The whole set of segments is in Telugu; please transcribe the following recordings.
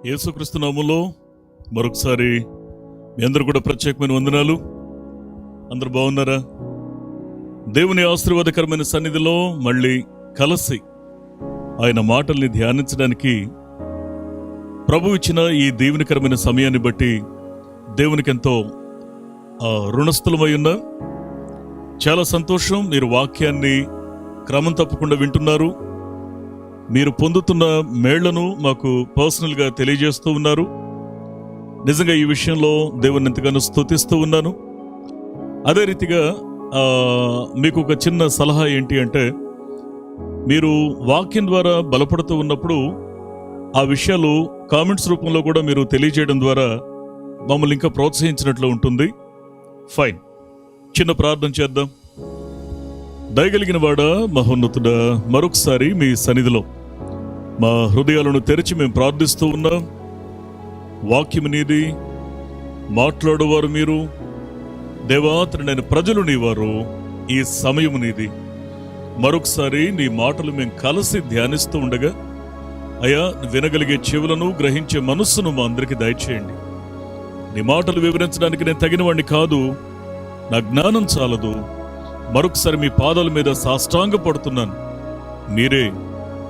యేసుక్రీస్తు నామములో మరొకసారి మీ అందరూ కూడా ప్రత్యేకమైన వందనాలు. అందరూ బాగున్నారా? దేవుని ఆశీర్వాదకరమైన సన్నిధిలో మళ్ళీ కలిసి ఆయన మాటల్ని ధ్యానించడానికి ప్రభు ఇచ్చిన ఈ దీవెనకరమైన సమయాన్ని బట్టి దేవునికి ఎంతో రుణస్థులమై ఉన్నా. చాలా సంతోషం. మీరు వాక్యాన్ని క్రమం తప్పకుండా వింటున్నారు. మీరు పొందుతున్న మేళ్లను మాకు పర్సనల్గా తెలియజేస్తూ ఉన్నారు. నిజంగా ఈ విషయంలో దేవుని ఎంతగానో స్తుతిస్తూ ఉన్నాను. అదే రీతిగా మీకు ఒక చిన్న సలహా ఏంటి అంటే, మీరు వాక్యం ద్వారా బలపడుతూ ఉన్నప్పుడు ఆ విషయాలు కామెంట్స్ రూపంలో కూడా మీరు తెలియజేయడం ద్వారా మమ్మల్ని ఇంకా ప్రోత్సహించినట్లు ఉంటుంది. ఫైన్. చిన్న ప్రార్థన చేద్దాం. దయగలిగిన వాడా, మహోన్నతుడా, మరొకసారి మీ సన్నిధిలో మా హృదయాలను తెరిచి మేము ప్రార్థిస్తూ ఉన్నాం. వాక్యము నీది, మాట్లాడేవారు మీరు, దేవాతరుడైన ప్రజలు నీవారు. ఈ సమయము నీది. మరొకసారి నీ మాటలు మేము కలిసి ధ్యానిస్తూ ఉండగా అయ్యా, వినగలిగే చెవులను, గ్రహించే మనస్సును మా అందరికీ దయచేయండి. నీ మాటలు వివరించడానికి నేను తగిన వాడిని కాదు, నా జ్ఞానం చాలదు. మరొకసారి మీ పాదాల మీద సాష్టాంగ పడుతున్నాను. మీరే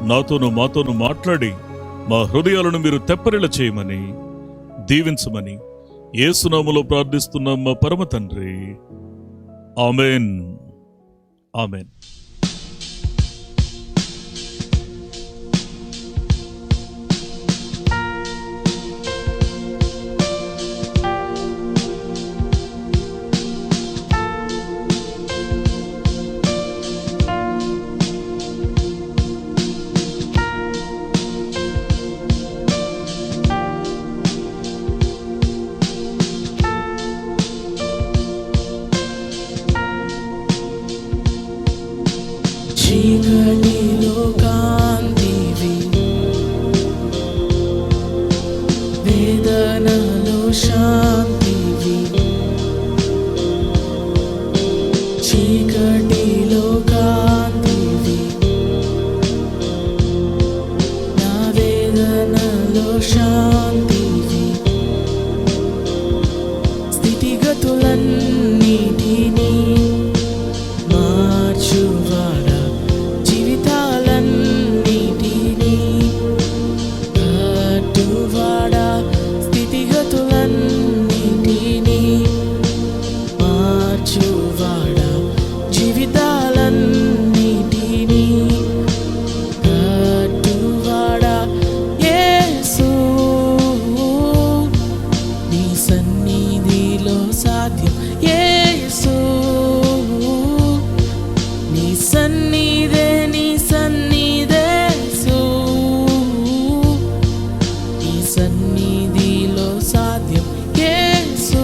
నాతోనూ మాతోనూ మాట్లాడి మా హృదయాలను మీరు తెప్పరిల చేయమని, దీవించమని యేసు నామములో ప్రార్థిస్తున్నాం మా పరమ తండ్రి. ఆమేన్. ఆమేన్. చీకటిలో కాంతివి, వేదనలో శాంతివి. చీకటిలో కాంతివి, నా వేదనలో శాంతివి. స్థితిగతులన్నిటినీ మార్చువాడా, జీవితాలన్నిటినీ కట్టువాడా. స్థితిగతులన్నిటినీ మార్చువాడా, జీవితాలన్నిటినీ కట్టువాడా. యేసు, నీ సన్నిధిలో సాధ్యం. యేసు, నీ సన్నిధే, నీ సన్నిధే యేసు, నీ సన్నిధిలో సాధ్యం. యేసు,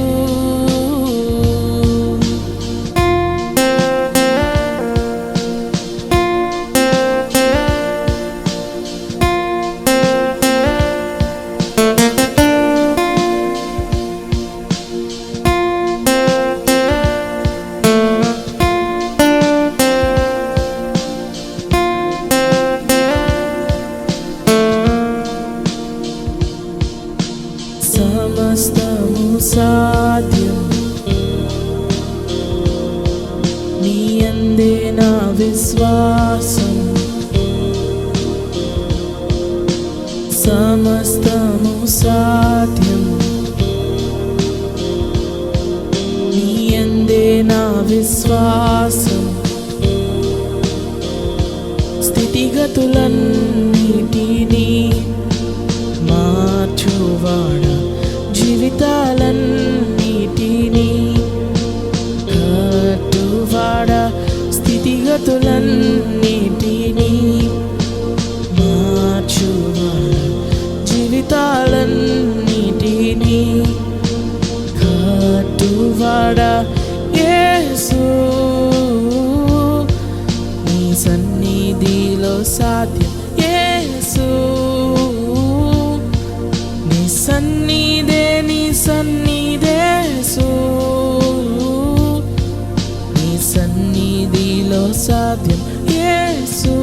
సమస్తము సాధ్యం నీ యందే నా విశ్వాసం. సమస్తము సాధ్యం నీ యందే నా విశ్వాసం. స్థితిగతులన్నిటినీ మార్చువాడా, జీవితాలన్నిటినీ కట్టువాడా. స్థితిగతులన్నిటినీ సాధ్యం యేసు నీ సన్నిధే యేసు నీ సన్నిధిలో సాధ్యం యేసు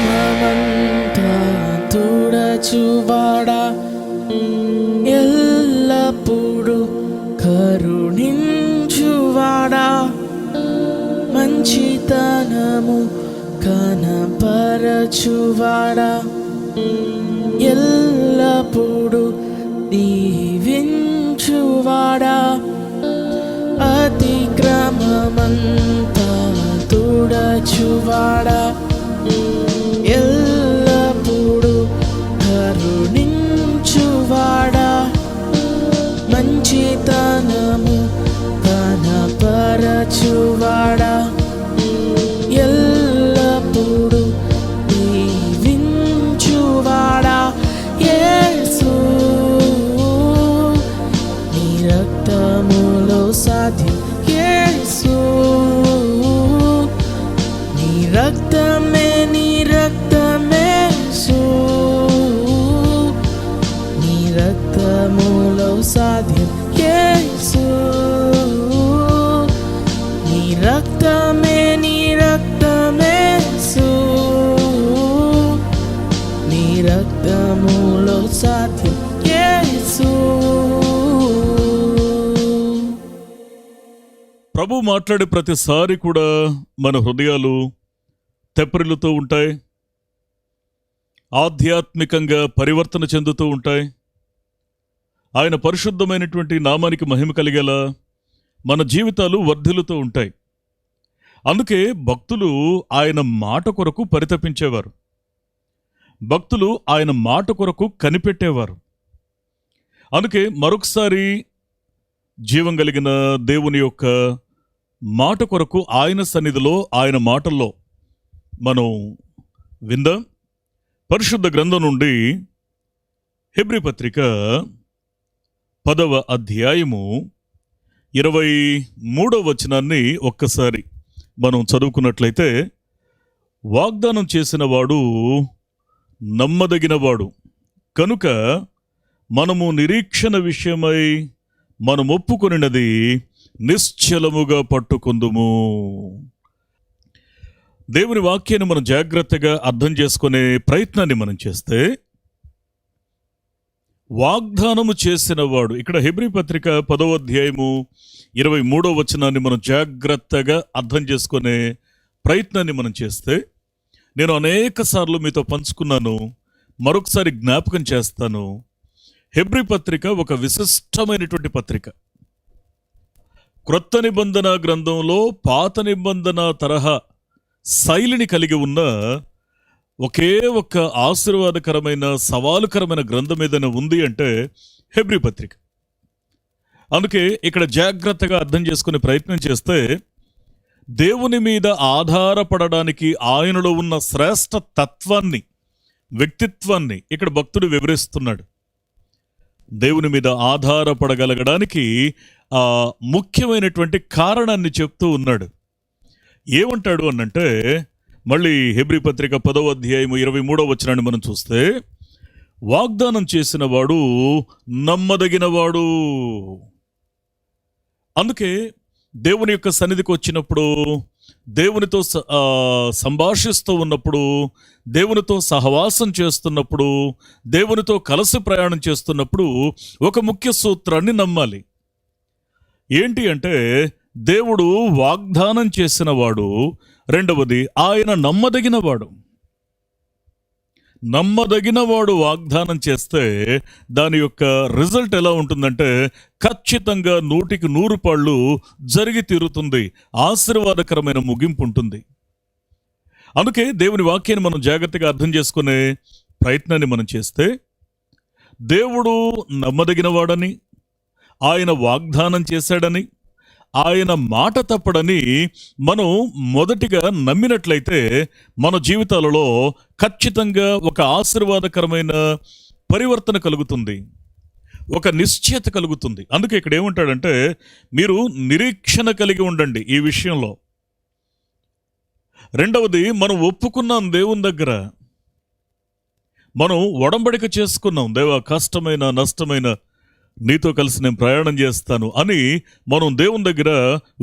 అతిక్రమమంతా తుడచువాడా ఎల్లప్పుడు కరుణించువాడా మంచితనము కనపరచువాడా ఎల్లప్పుడు దీవించువాడా అతిక్రమమంతా తుడచువాడా ఎల్లప్పుడు కరుణించువాడా మంచితనము కనపరచువాడా ఎల్లప్పుడు దీవించువాడా యేసు నీ రక్తములో సాధ్యం యేసు నీ రక్తమే యేసు నీ రక్తములో సాధ్యం యేసు నీ రక్తమే యేసు నీ రక్తములో సాధ్యం యేసు. ప్రభు మాట్లాడే ప్రతిసారి కూడా మన హృదయాలు తెప్పరిల్లుతూ ఉంటాయి, ఆధ్యాత్మికంగా పరివర్తన చెందుతూ ఉంటాయి. ఆయన పరిశుద్ధమైనటువంటి నామానికి మహిమ కలిగేలా మన జీవితాలు వర్ధిల్లుతూ ఉంటాయి. అందుకే భక్తులు ఆయన మాట కొరకు పరితపించేవారు, భక్తులు ఆయన మాట కొరకు కనిపెట్టేవారు. అందుకే మరొకసారి జీవం కలిగిన దేవుని యొక్క మాట కొరకు ఆయన సన్నిధిలో ఆయన మాటల్లో మనం విందాం. పరిశుద్ధ గ్రంథం నుండి హెబ్రీ పత్రిక 10వ అధ్యాయము 23వ వచనాన్ని ఒక్కసారి మనం చదువుకున్నట్లయితే, వాగ్దానం చేసిన వాడు నమ్మదగినవాడు కనుక మనము నిరీక్షణ విషయమై మనం ఒప్పుకొనినది నిశ్చలముగా పట్టుకుందుము. దేవుని వాక్యాన్ని మనం జాగ్రత్తగా అర్థం చేసుకునే ప్రయత్నాన్ని మనం చేస్తే, వాగ్దానము చేసిన వాడు, ఇక్కడ హెబ్రీ పత్రిక 10వ అధ్యాయము 23వ వచనాన్ని మనం జాగ్రత్తగా అర్థం చేసుకునే ప్రయత్నాన్ని మనం చేస్తే, నేను అనేక సార్లు మీతో పంచుకున్నాను, మరొకసారి జ్ఞాపకం చేస్తాను. హెబ్రీ పత్రిక ఒక విశిష్టమైనటువంటి పత్రిక. క్రొత్త నిబంధన గ్రంథంలో పాత నిబంధన తరహా శైలిని కలిగి ఉన్న ఒకే ఒక్క ఆశీర్వాదకరమైన సవాలుకరమైన గ్రంథం ఏదైనా ఉంది అంటే హెబ్రీ పత్రిక. అందుకే ఇక్కడ జాగ్రత్తగా అర్థం చేసుకునే ప్రయత్నం చేస్తే, దేవుని మీద ఆధారపడడానికి ఆయనలో ఉన్న శ్రేష్ఠ తత్వాన్ని, వ్యక్తిత్వాన్ని ఇక్కడ భక్తుడు వివరిస్తున్నాడు. దేవుని మీద ఆధారపడగలగడానికి ఆ ముఖ్యమైనటువంటి కారణాన్ని చెప్తూ ఉన్నాడు. ఏమంటాడు అనంటే, మళ్ళీ హెబ్రీ పత్రిక 10వ అధ్యాయము 23వ వచనాన్ని మనం చూస్తే, వాగ్దానం చేసిన వాడు నమ్మదగినవాడు. అందుకే దేవుని యొక్క సన్నిధికి వచ్చినప్పుడు, దేవునితో సంభాషిస్తూ ఉన్నప్పుడు, దేవునితో సహవాసం చేస్తున్నప్పుడు, దేవునితో కలిసి ప్రయాణం చేస్తున్నప్పుడు ఒక ముఖ్య సూత్రాన్ని నమ్మాలి. ఏంటి అంటే, దేవుడు వాగ్దానం చేసిన వాడు, రెండవది ఆయన నమ్మదగినవాడు. నమ్మదగినవాడు వాగ్దానం చేస్తే దాని యొక్క రిజల్ట్ ఎలా ఉంటుందంటే, ఖచ్చితంగా 100కి 100 పాళ్ళు జరిగి తీరుతుంది, ఆశీర్వాదకరమైన ముగింపు ఉంటుంది. అందుకే దేవుని వాక్యాన్ని మనం జాగ్రత్తగా అర్థం చేసుకునే ప్రయత్నాన్ని మనం చేస్తే దేవుడు నమ్మదగిన వాడని, ఆయన వాగ్దానం చేశాడని, ఆయన మాట తప్పడని మనం మొదటిగా నమ్మినట్లయితే మన జీవితాలలో ఖచ్చితంగా ఒక ఆశీర్వాదకరమైన పరివర్తన కలుగుతుంది, ఒక నిశ్చయత కలుగుతుంది. అందుకే ఇక్కడ ఏమంటాడంటే, మీరు నిరీక్షణ కలిగి ఉండండి ఈ విషయంలో. రెండవది, మనం ఒప్పుకున్నాం దేవుని దగ్గర, మనం ఒడంబడిక చేసుకున్నాం, దేవా కష్టమైన నష్టమైన నీతో కలిసి నేను ప్రయాణం చేస్తాను అని మనం దేవుని దగ్గర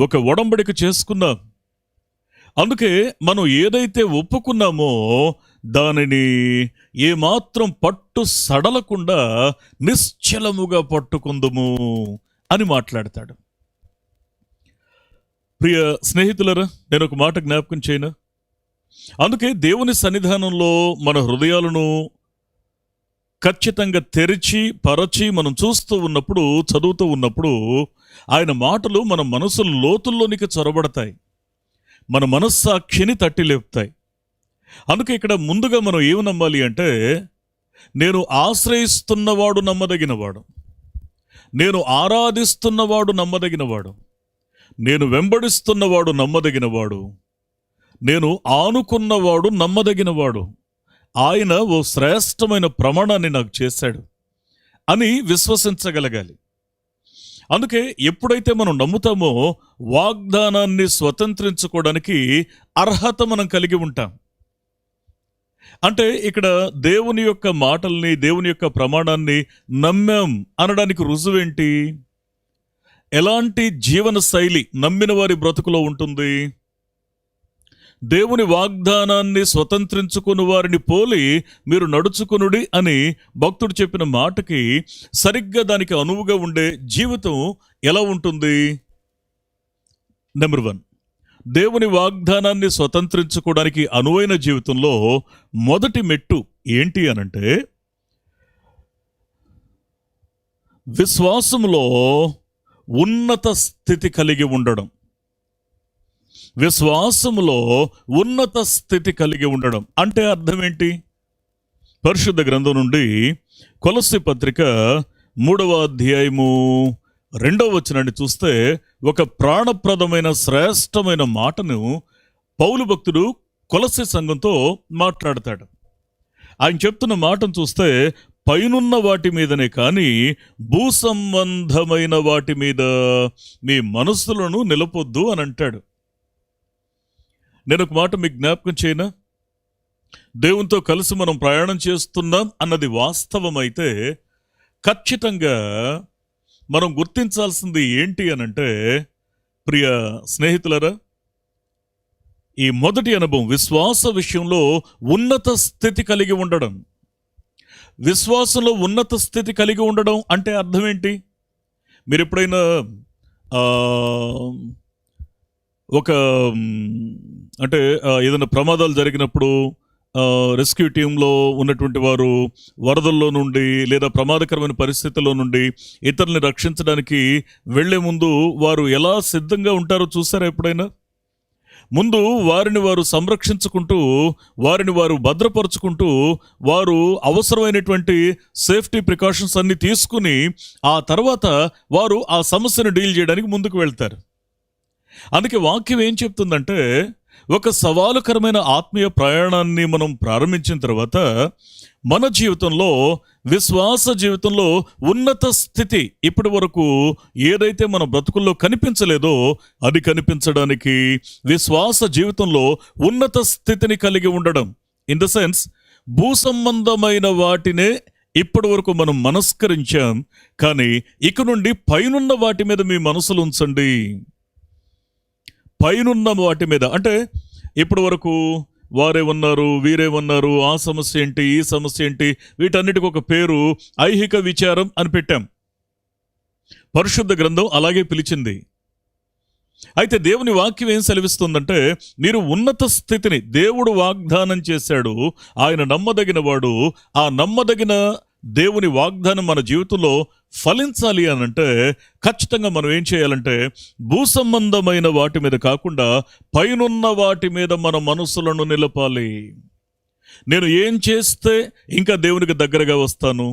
ఒక ఒడంబడిక చేసుకున్నాం. అందుకే మనం ఏదైతే ఒప్పుకున్నామో దానిని ఏమాత్రం పట్టు సడలకుండా నిశ్చలముగా పట్టుకుందుము అని మాట్లాడతాడు. ప్రియ స్నేహితులరా, నేను ఒక మాట జ్ఞాపకం చేయను. అందుకే దేవుని సన్నిధానంలో మన హృదయాలను ఖచ్చితంగా తెరిచి పరచి మనం చూస్తూ ఉన్నప్పుడు, చదువుతూ ఉన్నప్పుడు ఆయన మాటలు మన మనసుల లోతుల్లోనికి చొరబడతాయి, మన మనస్సాక్షిని తట్టి లేపుతాయి. అందుకే ఇక్కడ ముందుగా మనం ఏమి నమ్మాలి అంటే, నేను ఆశ్రయిస్తున్నవాడు నమ్మదగినవాడు, నేను ఆరాధిస్తున్నవాడు నమ్మదగినవాడు, నేను వెంబడిస్తున్నవాడు నమ్మదగినవాడు, నేను ఆనుకున్నవాడు నమ్మదగినవాడు, ఆయన ఓ శ్రేష్టమైన ప్రమాణాన్ని నాకు చేశాడు అని విశ్వసించగలగాలి. అందుకే ఎప్పుడైతే మనం నమ్ముతామో వాగ్దానాన్ని స్వతంత్రించుకోవడానికి అర్హత మనం కలిగి ఉంటాం. అంటే ఇక్కడ దేవుని యొక్క మాటల్ని, దేవుని యొక్క ప్రమాణాన్ని నమ్మాం అనడానికి రుజువేంటి? ఎలాంటి జీవన శైలి నమ్మిన వారి బ్రతుకులో ఉంటుంది? దేవుని వాగ్దానాన్ని స్వతంత్రించుకుని వారిని పోలి మీరు నడుచుకునుడి అని భక్తుడు చెప్పిన మాటకి సరిగ్గా దానికి అనువుగా ఉండే జీవితం ఎలా ఉంటుంది? నెంబర్ 1, దేవుని వాగ్దానాన్ని స్వతంత్రించుకోవడానికి అనువైన జీవితంలో మొదటి మెట్టు ఏంటి అనంటే, విశ్వాసంలో ఉన్నత స్థితి కలిగి ఉండడం. విశ్వాసములో ఉన్నత స్థితి కలిగి ఉండడం అంటే అర్థం ఏంటి? పరిశుద్ధ గ్రంథం నుండి కొలస్సీ పత్రిక 3వ అధ్యాయము 2వ వచనాన్ని చూస్తే ఒక ప్రాణప్రదమైన శ్రేష్టమైన మాటను పౌలు భక్తుడు కొలస్సీ సంఘంతో మాట్లాడతాడు. ఆయన చెప్తున్న మాటను చూస్తే, పైనున్న వాటి మీదనే కానీ భూ సంబంధమైన వాటి మీద మీ మనస్సులను నిలపొద్దు అని అంటాడు. నేను ఒక మాట మీకు జ్ఞాపకం చేయనా? దేవునితో కలిసి మనం ప్రయాణం చేస్తున్నాం అన్నది వాస్తవమైతే ఖచ్చితంగా మనం గుర్తించాల్సింది ఏంటి అనంటే, ప్రియ స్నేహితులరా, ఈ మొదటి అనుభవం విశ్వాస విషయంలో ఉన్నత స్థితి కలిగి ఉండడం. విశ్వాసంలో ఉన్నత స్థితి కలిగి ఉండడం అంటే అర్థం ఏంటి? మీరు ఎప్పుడైనా ఒక అంటే ఏదైనా ప్రమాదాలు జరిగినప్పుడు రెస్క్యూ టీంలో ఉన్నటువంటి వారు వరదల్లో నుండి లేదా ప్రమాదకరమైన పరిస్థితుల్లో నుండి ఇతరుల్ని రక్షించడానికి వెళ్లే ముందు వారు ఎలా సిద్ధంగా ఉంటారో చూసారా ఎప్పుడైనా? ముందు వారిని వారు సంరక్షించుకుంటూ, వారిని వారు భద్రపరుచుకుంటూ, వారు అవసరమైనటువంటి సేఫ్టీ ప్రికాషన్స్ అన్ని తీసుకుని ఆ తర్వాత వారు ఆ సమస్యను డీల్ చేయడానికి ముందుకు వెళ్తారు. అందుకే వాక్యం ఏం చెప్తుందంటే, ఒక సవాలుకరమైన ఆత్మీయ ప్రయాణాన్ని మనం ప్రారంభించిన తర్వాత మన జీవితంలో, విశ్వాస జీవితంలో ఉన్నత స్థితి ఇప్పటి వరకు ఏదైతే మన బ్రతుకుల్లో కనిపించలేదో అది కనిపించడానికి విశ్వాస జీవితంలో ఉన్నత స్థితిని కలిగి ఉండడం. ఇన్ ద సెన్స్, భూ సంబంధమైన వాటినే ఇప్పటి వరకు మనం మనస్కరించాం, కానీ ఇక నుండి పైనున్న వాటి మీద మీ మనసులు ఉంచండి. పైనున్న వాటి మీద అంటే ఇప్పటి వరకు వారే ఉన్నారు, వీరే ఉన్నారు, ఆ సమస్య ఏంటి, ఈ సమస్య ఏంటి, వీటన్నిటికి ఒక పేరు ఐహిక విచారం అని పెట్టాం. పరిశుద్ధ గ్రంథం అలాగే పిలిచింది. అయితే దేవుని వాక్యం ఏం సెలవిస్తుందంటే, మీరు ఉన్నత స్థితిని దేవుడు వాగ్దానం చేశాడు, ఆయన నమ్మదగిన వాడు. ఆ నమ్మదగిన దేవుని వాగ్దానం మన జీవితంలో ఫలించాలి అనంటే ఖచ్చితంగా మనం ఏం చేయాలంటే, భూ సంబంధమైన వాటి మీద కాకుండా పైనున్న వాటి మీద మన మనసులను నిలపాలి. నేను ఏం చేస్తే ఇంకా దేవునికి దగ్గరగా వస్తాను,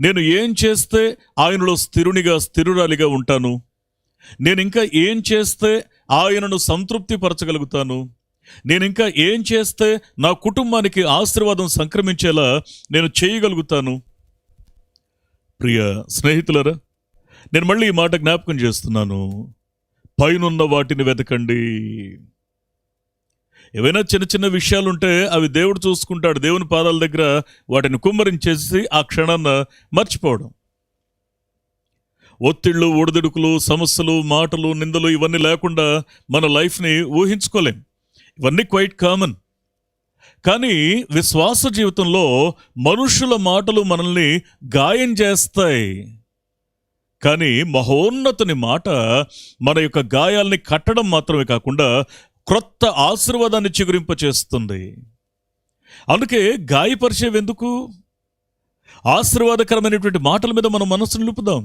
నేను ఏం చేస్తే ఆయనలో స్థిరురాలిగా ఉంటాను, నేను ఇంకా ఏం చేస్తే ఆయనను సంతృప్తి పరచగలుగుతాను, నేను ఇంకా ఏం చేస్తే నా కుటుంబానికి ఆశీర్వాదం సంక్రమించేలా నేను చేయగలుగుతాను. ప్రియ స్నేహితులరా, నేను మళ్ళీ ఈ మాట జ్ఞాపకం చేస్తున్నాను. పైనున్న వాటిని వెతకండి. ఏవైనా చిన్న చిన్న విషయాలుంటే అవి దేవుడు చూసుకుంటాడు. దేవుని పాదాల దగ్గర వాటిని కుమ్మరించేసి ఆ క్షణాన్న మర్చిపోవడం. ఒత్తిళ్ళు, ఒడిదుడుకులు, సమస్యలు, మాటలు, నిందలు ఇవన్నీ లేకుండా మన లైఫ్ని ఊహించుకోలేం. ఇవన్నీ క్వైట్ కామన్. కానీ విశ్వాస జీవితంలో మనుషుల మాటలు మనల్ని గాయం చేస్తాయి. కానీ మహోన్నతుని మాట మన యొక్క గాయాల్ని కట్టడం మాత్రమే కాకుండా క్రొత్త ఆశీర్వాదాన్ని చిగురింపచేస్తుంది. అందుకే గాయపరిచేవెందుకు? ఆశీర్వాదకరమైనటువంటి మాటల మీద మనం మనసు నిలుపుదాం.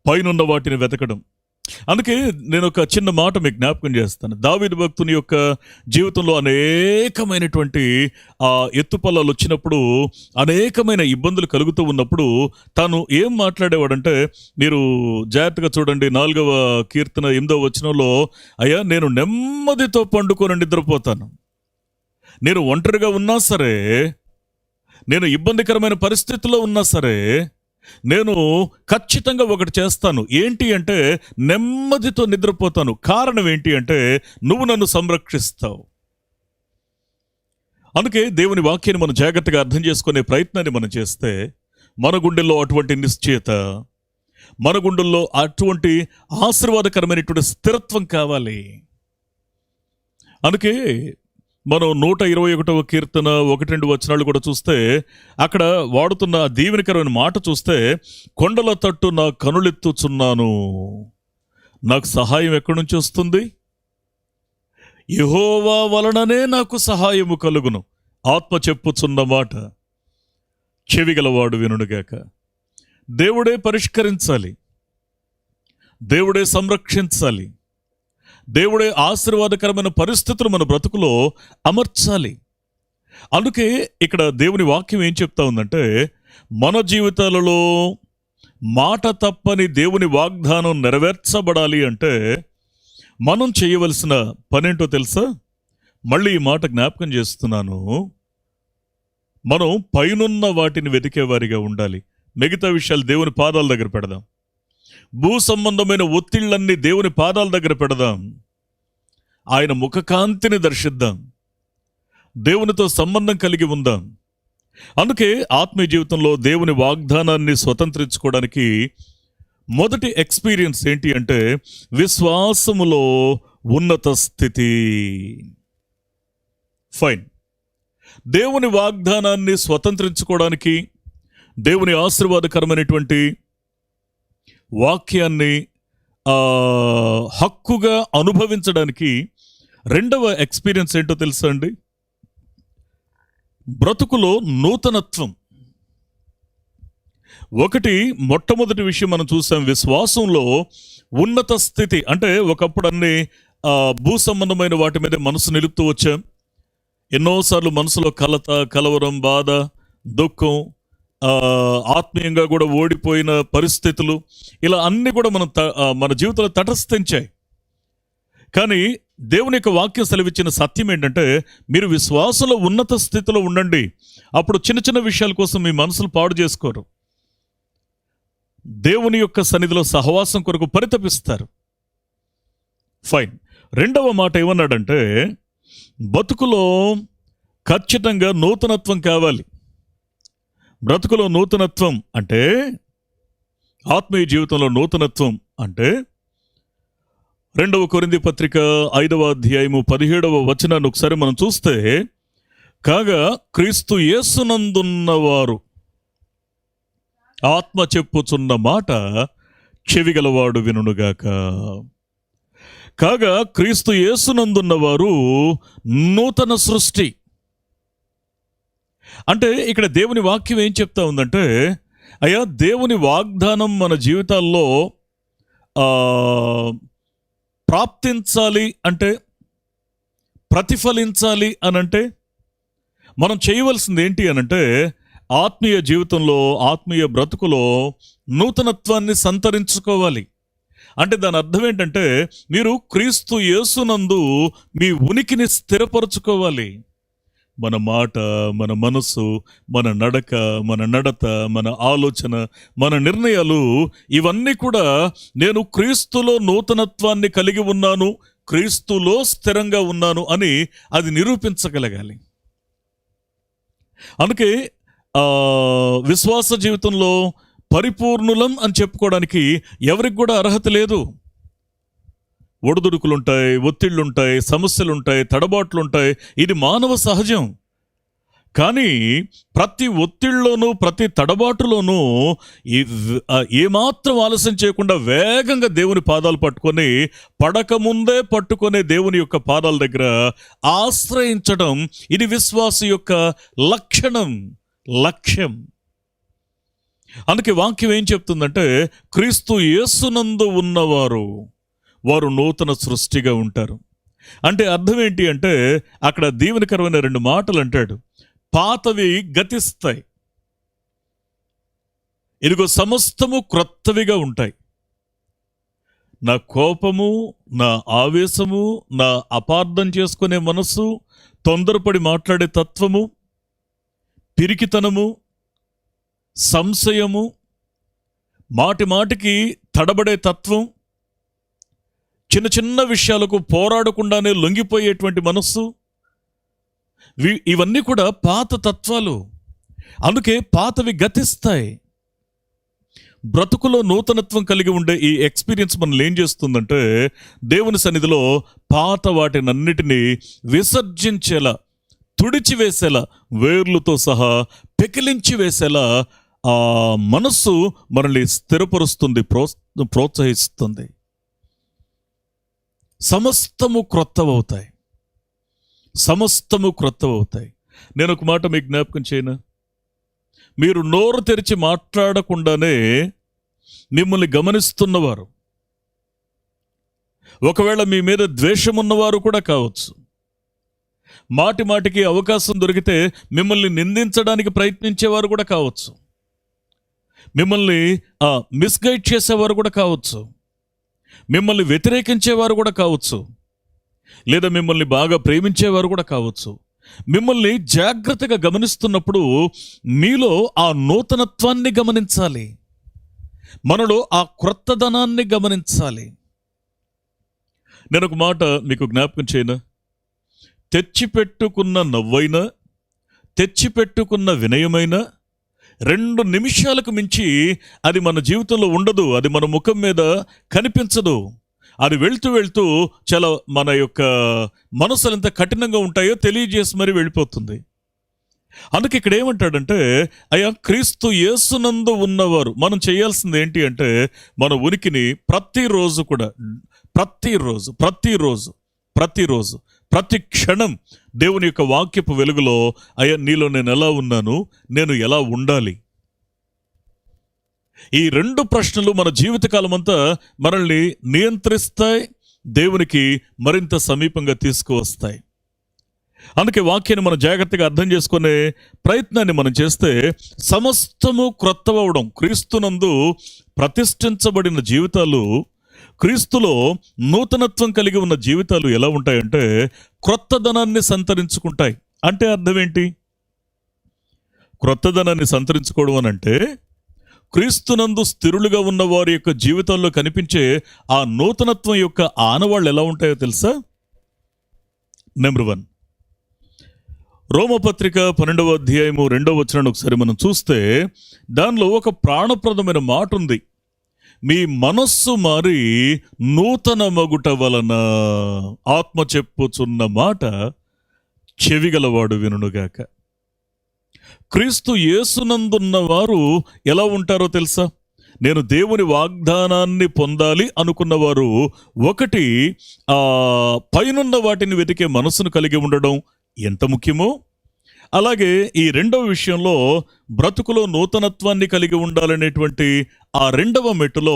పైనున్న వాటిని వెతకడం. అందుకే నేను ఒక చిన్న మాట మీకు జ్ఞాపకం చేస్తాను. దావీదు భక్తుని యొక్క జీవితంలో అనేకమైనటువంటి ఎత్తుపల్లాలు వచ్చినప్పుడు, అనేకమైన ఇబ్బందులు కలుగుతూ ఉన్నప్పుడు తాను ఏం మాట్లాడేవాడంటే, మీరు జాగ్రత్తగా చూడండి, 4వ కీర్తన 8వ వచనంలో, అయ్యా నేను నెమ్మదితో పండుకొని నిద్రపోతాను. నేను ఒంటరిగా ఉన్నా సరే, నేను ఇబ్బందికరమైన పరిస్థితుల్లో ఉన్నా సరే, నేను ఖచ్చితంగా ఒకటి చేస్తాను. ఏంటి అంటే నెమ్మదితో నిద్రపోతాను. కారణం ఏంటి అంటే నువ్వు నన్ను సంరక్షిస్తావు. అందుకే దేవుని వాక్యాన్ని మనం జాగ్రత్తగా అర్థం చేసుకునే ప్రయత్నాన్ని మనం చేస్తే మన గుండెల్లో అటువంటి నిశ్చయత, మన గుండెల్లో అటువంటి ఆశీర్వాదకరమైనటువంటి స్థిరత్వం కావాలి. అందుకే మనం 121వ కీర్తన 1-2 వచనాలు కూడా చూస్తే అక్కడ వాడుతున్న దీవెనకరమైన మాట చూస్తే, కొండల తట్టు నా కనులెత్తుచున్నాను, నాకు సహాయం ఎక్కడి నుంచి వస్తుంది? యెహోవా వలననే నాకు సహాయము కలుగును. ఆత్మ చెప్పుచున్న మాట చెవిగలవాడు వినుగాక. దేవుడే పరిష్కరించాలి, దేవుడే సంరక్షించాలి, దేవుడే ఆశీర్వాదకరమైన పరిస్థితులు మన బ్రతుకులో అమర్చాలి. అందుకే ఇక్కడ దేవుని వాక్యం ఏం చెప్తా ఉందంటే, మన జీవితాలలో మాట తప్పని దేవుని వాగ్దానం నెరవేర్చబడాలి అంటే మనం చేయవలసిన పనేంటో తెలుసా? మళ్ళీ ఈ మాట జ్ఞాపకం చేస్తున్నాను. మనం పైనున్న వాటిని వెతికేవారిగా ఉండాలి. మిగతా విషయాలు దేవుని పాదాల దగ్గర పెడదాం. భూ సంబంధమైన ఒత్తిళ్లన్నీ దేవుని పాదాల దగ్గర పెడదాం. ఆయన ముఖకాంతిని దర్శిద్దాం. దేవునితో సంబంధం కలిగి ఉందాం. అందుకే ఆత్మీయ జీవితంలో దేవుని వాగ్దానాన్ని స్వతంత్రించుకోవడానికి మొదటి ఎక్స్పీరియన్స్ ఏంటి అంటే విశ్వాసములో ఉన్నత స్థితి. ఫైన్. దేవుని వాగ్దానాన్ని స్వతంత్రించుకోవడానికి, దేవుని ఆశీర్వాదకరమైనటువంటి వాక్యాన్ని హక్కుగా అనుభవించడానికి రెండవ ఎక్స్పీరియన్స్ ఏంటో తెలుసా అండి? బ్రతుకులో నూతనత్వం. మొట్టమొదటి విషయం మనం చూసాం, విశ్వాసంలో ఉన్నత స్థితి. అంటే ఒకప్పుడు అన్ని భూ సంబంధమైన వాటి మీద మనసు నిలుపుతూ వచ్చాం. ఎన్నోసార్లు మనసులో కలత, కలవరం, బాధ, దుఃఖం, ఆత్మీయంగా కూడా ఓడిపోయిన పరిస్థితులు, ఇలా అన్నీ కూడా మన జీవితంలో తటస్థించాయి. కానీ దేవుని యొక్క వాక్యం సెలవిచ్చిన సత్యం ఏంటంటే, మీరు విశ్వాసంలో ఉన్నత స్థితిలో ఉండండి. అప్పుడు చిన్న చిన్న విషయాల కోసం మీ మనసులు పాడు చేసుకోరు. దేవుని యొక్క సన్నిధిలో సహవాసం కొరకు పరితపిస్తారు. ఫైన్. రెండవ మాట ఏమన్నాడంటే, బతుకులో ఖచ్చితంగా నూతనత్వం కావాలి. బ్రతుకులో నూతనత్వం అంటే, ఆత్మీయ జీవితంలో నూతనత్వం అంటే 2వ కొరింథీ పత్రిక 5వ అధ్యాయము 17వ వచనాన్ని ఒకసారి మనం చూస్తే, కాగా క్రీస్తు యేసునందున్నవారు ఆత్మ చెప్పుచున్న మాట చెవిగలవాడు వినుగాక. కాగా క్రీస్తు యేసునందున్నవారు నూతన సృష్టి. అంటే ఇక్కడ దేవుని వాక్యం ఏం చెప్తా ఉందంటే, అయ్యా దేవుని వాగ్దానం మన జీవితాల్లో ప్రాప్తించాలి అంటే, ప్రతిఫలించాలి అనంటే, మనం చేయవలసింది ఏంటి అనంటే ఆత్మీయ జీవితంలో, ఆత్మీయ బ్రతుకులో నూతనత్వాన్ని సంతరించుకోవాలి. అంటే దాని అర్థం ఏంటంటే మీరు క్రీస్తు యేసునందు మీ ఉనికిని స్థిరపరచుకోవాలి. మన మాట, మన మనసు, మన నడక, మన నడత, మన ఆలోచన, మన నిర్ణయాలు ఇవన్నీ కూడా నేను క్రీస్తులో నూతనత్వాన్ని కలిగి ఉన్నాను, క్రీస్తులో స్థిరంగా ఉన్నాను అని అది నిరూపించగలగాలి. అందుకే విశ్వాస జీవితంలో పరిపూర్ణులం అని చెప్పుకోవడానికి ఎవరికి కూడా అర్హత లేదు. ఒడిదుడుకులుంటాయి, ఒత్తిళ్లుంటాయి, సమస్యలుంటాయి, తడబాట్లుంటాయి. ఇది మానవ సహజం. కానీ ప్రతి ఒత్తిళ్లోనూ, ప్రతి తడబాటులోనూ ఏమాత్రం ఆలస్యం చేయకుండా వేగంగా దేవుని పాదాలు పట్టుకొని, పడకముందే పట్టుకునే దేవుని యొక్క పాదాల దగ్గర ఆశ్రయించడం, ఇది విశ్వాస యొక్క లక్ష్యం. అందుకే వాక్యం ఏం చెప్తుందంటే క్రీస్తు యేసునందు ఉన్నవారు వారు నూతన సృష్టిగా ఉంటారు. అంటే అర్థం ఏంటి అంటే అక్కడ దీవెనకరమైన 2 మాటలు అంటాడు. పాతవి గతిస్తాయి, ఇదిగో సమస్తము క్రొత్తవిగా ఉంటాయి. నా కోపము, నా ఆవేశము, నా అపార్థం చేసుకునే మనసు, తొందరపడి మాట్లాడే తత్వము, పిరికితనము, సంశయము, మాటికి తడబడే తత్వం, చిన్న చిన్న విషయాలకు పోరాడకుండానే లొంగిపోయేటువంటి మనస్సు, ఇవన్నీ కూడా పాత తత్వాలు. అందుకే పాతవి గతిస్తాయి. బ్రతుకులో నూతనత్వం కలిగి ఉండే ఈ ఎక్స్పీరియన్స్ మనల్ని ఏం చేస్తుందంటే దేవుని సన్నిధిలో పాత వాటినన్నిటినీ విసర్జించేలా, తుడిచివేసేలా, వేర్లతో సహా పెకిలించి వేసేలా ఆ మనస్సు మనల్ని స్థిరపరుస్తుంది, ప్రోత్సహిస్తుంది. సమస్తము క్రొత్తవవుతాయి. నేను ఒక మాట మీకు జ్ఞాపకం చేయనా? మీరు నోరు తెరిచి మాట్లాడకుండానే మిమ్మల్ని గమనిస్తున్నవారు, ఒకవేళ మీ మీద ద్వేషం ఉన్నవారు కూడా కావచ్చు, మాటికి అవకాశం దొరికితే మిమ్మల్ని నిందించడానికి ప్రయత్నించేవారు కూడా కావచ్చు, మిమ్మల్ని మిస్గైడ్ చేసేవారు కూడా కావచ్చు, మిమ్మల్ని వ్యతిరేకించేవారు కూడా కావచ్చు, లేదా మిమ్మల్ని బాగా ప్రేమించేవారు కూడా కావచ్చు. మిమ్మల్ని జాగ్రత్తగా గమనిస్తున్నప్పుడు మీలో ఆ నూతనత్వాన్ని గమనించాలి, మనలో ఆ క్రొత్తదనాన్ని గమనించాలి. నేను ఒక మాట మీకు జ్ఞాపకం చేయనా? తెచ్చిపెట్టుకున్న నవ్వైనా, తెచ్చిపెట్టుకున్న వినయమైనా 2 నిమిషాలకు మించి అది మన జీవితంలో ఉండదు, అది మన ముఖం మీద కనిపించదు. అది వెళ్తూ చాలా మన యొక్క మనసులు ఎంత కఠినంగా ఉంటాయో తెలియజేసి మరి వెళ్ళిపోతుంది. అందుకే ఇక్కడ ఏమంటాడంటే అయ్యా క్రీస్తు యేసునందు ఉన్నవారు మనం చేయాల్సింది ఏంటి అంటే మన ఉనికిని ప్రతిరోజు ప్రతి క్షణం దేవుని యొక్క వాక్యపు వెలుగులో అయ్యా నీలో నేను ఎలా ఉన్నాను, నేను ఎలా ఉండాలి, ఈ 2 ప్రశ్నలు మన జీవితకాలం అంతా మనల్ని నియంత్రిస్తాయి, దేవునికి మరింత సమీపంగా తీసుకువస్తాయి. అందుకే వాక్యాన్ని మనం జాగ్రత్తగా అర్థం చేసుకునే ప్రయత్నాన్ని మనం చేస్తే సమస్తము క్రొత్తవడం, క్రీస్తునందు ప్రతిష్ఠించబడిన జీవితాలు, క్రీస్తులో నూతనత్వం కలిగి ఉన్న జీవితాలు ఎలా ఉంటాయంటే క్రొత్తదనాన్ని సంతరించుకుంటాయి. అంటే అర్థం ఏంటి? క్రొత్తదనాన్ని సంతరించుకోవడం అని అంటే క్రీస్తునందు స్థిరులుగా ఉన్న వారి యొక్క జీవితాల్లో కనిపించే ఆ నూతనత్వం యొక్క ఆనవాళ్ళు ఎలా ఉంటాయో తెలుసా? నెంబర్ 1, రోమపత్రిక 12వ అధ్యాయము 2వ వచనాన్ని ఒకసారి మనం చూస్తే దానిలో ఒక ప్రాణప్రదమైన మాట ఉంది. మీ మనస్సు మారి నూతన మగుట వలన, ఆత్మ చెప్పుచున్న మాట చెవిగలవాడు వినుగాక. క్రీస్తు యేసునందున్న వారు ఎలా ఉంటారో తెలుసా? నేను దేవుని వాగ్దానాన్ని పొందాలి అనుకున్నవారు 1 పైనున్న వాటిని వెతికే మనసును కలిగి ఉండడం ఎంత ముఖ్యమో, అలాగే ఈ 2వ విషయంలో బ్రతుకులో నూతనత్వాన్ని కలిగి ఉండాలనేటువంటి ఆ 2వ మెట్టులో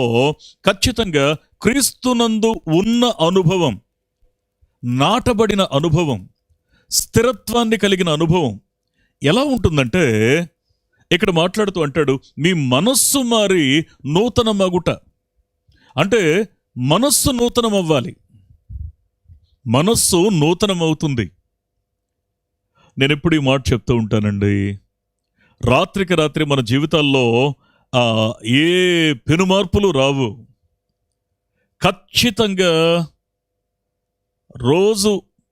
ఖచ్చితంగా క్రీస్తునందు ఉన్న అనుభవం, నాటబడిన అనుభవం, స్థిరత్వాన్ని కలిగిన అనుభవం, ఎలా ఉంటుందంటే ఇక్కడ మాట్లాడుతూ అంటాడు, మీ మనస్సు మారి నూతన మగుట. అంటే మనస్సు నూతనం అవ్వాలి, మనస్సు నూతనమవుతుంది. నేను ఎప్పుడు ఈ మాట చెప్తూ ఉంటానండి, రాత్రికి రాత్రి మన జీవితాల్లో ఏ పెనుమార్పులు రావు. ఖచ్చితంగా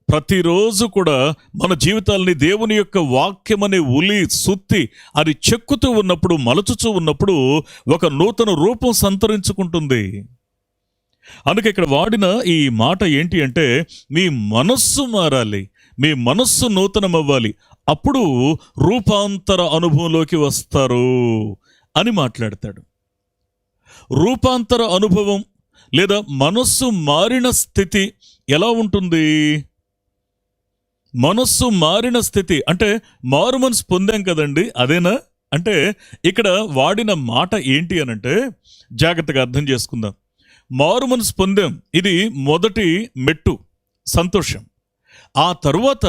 ప్రతిరోజు కూడా మన జీవితాలని దేవుని యొక్క వాక్యం అనే ఉలి సుత్తి అది చెక్కుతూ ఉన్నప్పుడు, మలచుతూ ఉన్నప్పుడు ఒక నూతన రూపం సంతరించుకుంటుంది. అందుకే ఇక్కడ వాడిన ఈ మాట ఏంటి అంటే, మీ మనస్సు మారాలి, మీ మనస్సు నూతనం అవ్వాలి, అప్పుడు రూపాంతర అనుభవంలోకి వస్తారు అని మాట్లాడతాడు. రూపాంతర అనుభవం లేదా మనస్సు మారిన స్థితి ఎలా ఉంటుంది? మనస్సు మారిన స్థితి అంటే మారు మనసు పొందాం కదండి, అదేనా? అంటే ఇక్కడ వాడిన మాట ఏంటి అనంటే, జాగ్రత్తగా అర్థం చేసుకుందాం. మారు మనసు పొందాం, ఇది మొదటి మెట్టు, సంతోషం. ఆ తరువాత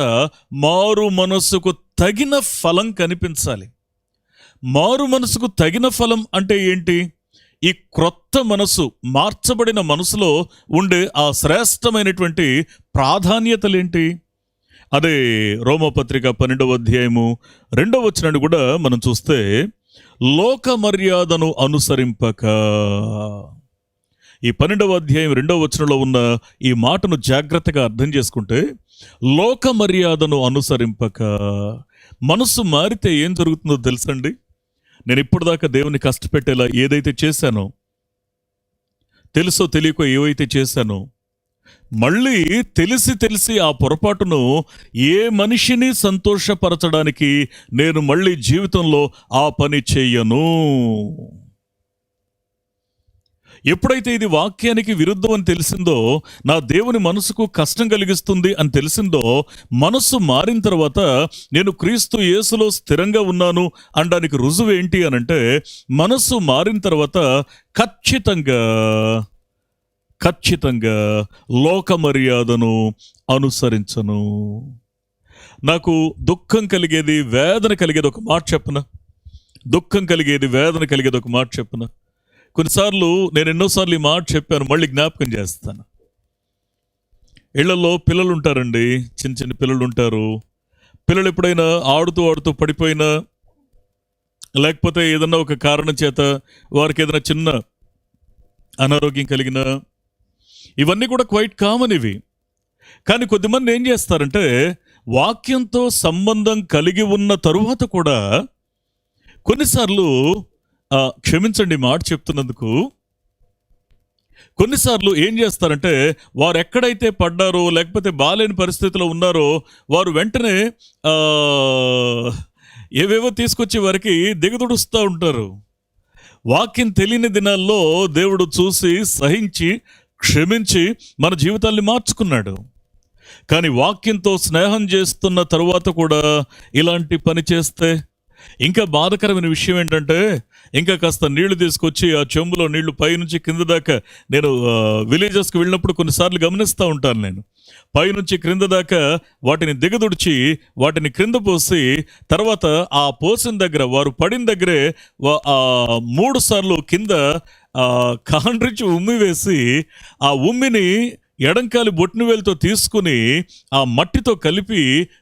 మారు మనసుకు తగిన ఫలం కనిపించాలి. మారు మనసుకు తగిన ఫలం అంటే ఏంటి? ఈ క్రొత్త మనసు, మార్చబడిన మనసులో ఉండే ఆ శ్రేష్టమైనటువంటి ప్రాధాన్యతలేంటి? అదే రోమపత్రిక 12వ అధ్యాయము 2వ వచనాన్ని కూడా మనం చూస్తే, లోక మర్యాదను అనుసరింపక. ఈ 12వ అధ్యాయం 2వ వచనంలో ఉన్న ఈ మాటను జాగ్రత్తగా అర్థం చేసుకుంటే, లోక మర్యాదను అనుసరింపక. మనసు మారితే ఏం జరుగుతుందో తెలుసండి? నేను ఇప్పటిదాకా దేవుని కష్టపెట్టేలా ఏదైతే చేశానో, తెలుసో తెలియకో ఏవైతే చేశానో, మళ్ళీ తెలిసి ఆ పొరపాటును ఏ మనిషిని సంతోషపరచడానికి నేను మళ్ళీ జీవితంలో ఆ పని చెయ్యను. ఎప్పుడైతే ఇది వాక్యానికి విరుద్ధం అని తెలిసిందో, నా దేవుని మనసుకు కష్టం కలిగిస్తుంది అని తెలిసిందో, మనస్సు మారిన తర్వాత నేను క్రీస్తు యేసులో స్థిరంగా ఉన్నాను అనడానికి రుజువు ఏంటి అనంటే, మనస్సు మారిన తర్వాత ఖచ్చితంగా లోక మర్యాదను అనుసరించను. నాకు దుఃఖం కలిగేది, వేదన కలిగేది ఒక మాట చెప్పనా? దుఃఖం కలిగేది, వేదన కలిగేది ఒక మాట చెప్పనా? కొన్నిసార్లు నేను ఎన్నోసార్లు ఈ మాట చెప్పాను, మళ్ళీ జ్ఞాపకం చేస్తాను. ఇళ్లలో పిల్లలు ఉంటారండి, చిన్న పిల్లలు ఉంటారు. పిల్లలు ఎప్పుడైనా ఆడుతూ పడిపోయినా, లేకపోతే ఏదన్నా ఒక కారణం చేత వారికి ఏదైనా చిన్న అనారోగ్యం కలిగినా, ఇవన్నీ కూడా క్వైట్ కామన్ ఇవి. కానీ కొద్దిమంది ఏం చేస్తారంటే, వాక్యంతో సంబంధం కలిగి ఉన్న తరువాత కూడా కొన్నిసార్లు, క్షమించండి మాట చెప్తున్నందుకు, కొన్నిసార్లు ఏం చేస్తారంటే, వారు ఎక్కడైతే పడ్డారో లేకపోతే బాలేని పరిస్థితిలో ఉన్నారో, వారు వెంటనే ఏవేవో తీసుకొచ్చి వారికి దిగదుడుస్తూ ఉంటారు. వాక్యం తెలియని దినాల్లో దేవుడు చూసి సహించి క్షమించి మన జీవితాల్ని మార్చుకున్నాడు. కానీ వాక్యంతో స్నేహం చేస్తున్న తరువాత కూడా ఇలాంటి పని చేస్తే ఇంకా బాధకరమైన విషయం ఏంటంటే, ఇంకా కాస్త నీళ్లు తీసుకొచ్చి ఆ చెంబులో నీళ్లు పైనుంచి కింద దాకా, నేను విలేజెస్కి వెళ్ళినప్పుడు కొన్నిసార్లు గమనిస్తూ ఉంటాను, నేను పైనుంచి క్రింద దాకా వాటిని దిగదుడిచి వాటిని క్రింద పోసి, తర్వాత ఆ పోసిన దగ్గర, వారు పడిన దగ్గరే 3 సార్లు కింద కాండ్రించి ఉమ్మి వేసి, ఆ ఉమ్మిని ఎడంకాలి బొట్టిన వేలుతో తీసుకుని ఆ మట్టితో కలిపి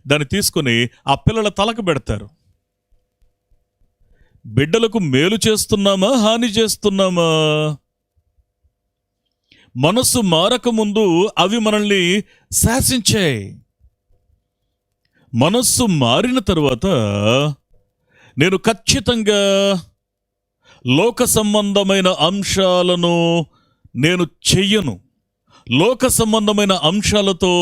దాన్ని తీసుకుని ఆ పిల్లల తలకు పెడతారు. బిడ్డలకు మేలు చేస్తున్నామా, హాని చేస్తున్నామా? మనస్సు మారకముందు అవి మనల్ని శాసించాయి. మనస్సు మారిన తరువాత నేను ఖచ్చితంగా లోక సంబంధమైన అంశాలను నేను చెయ్యను. లోక సంబంధమైన అంశాలతో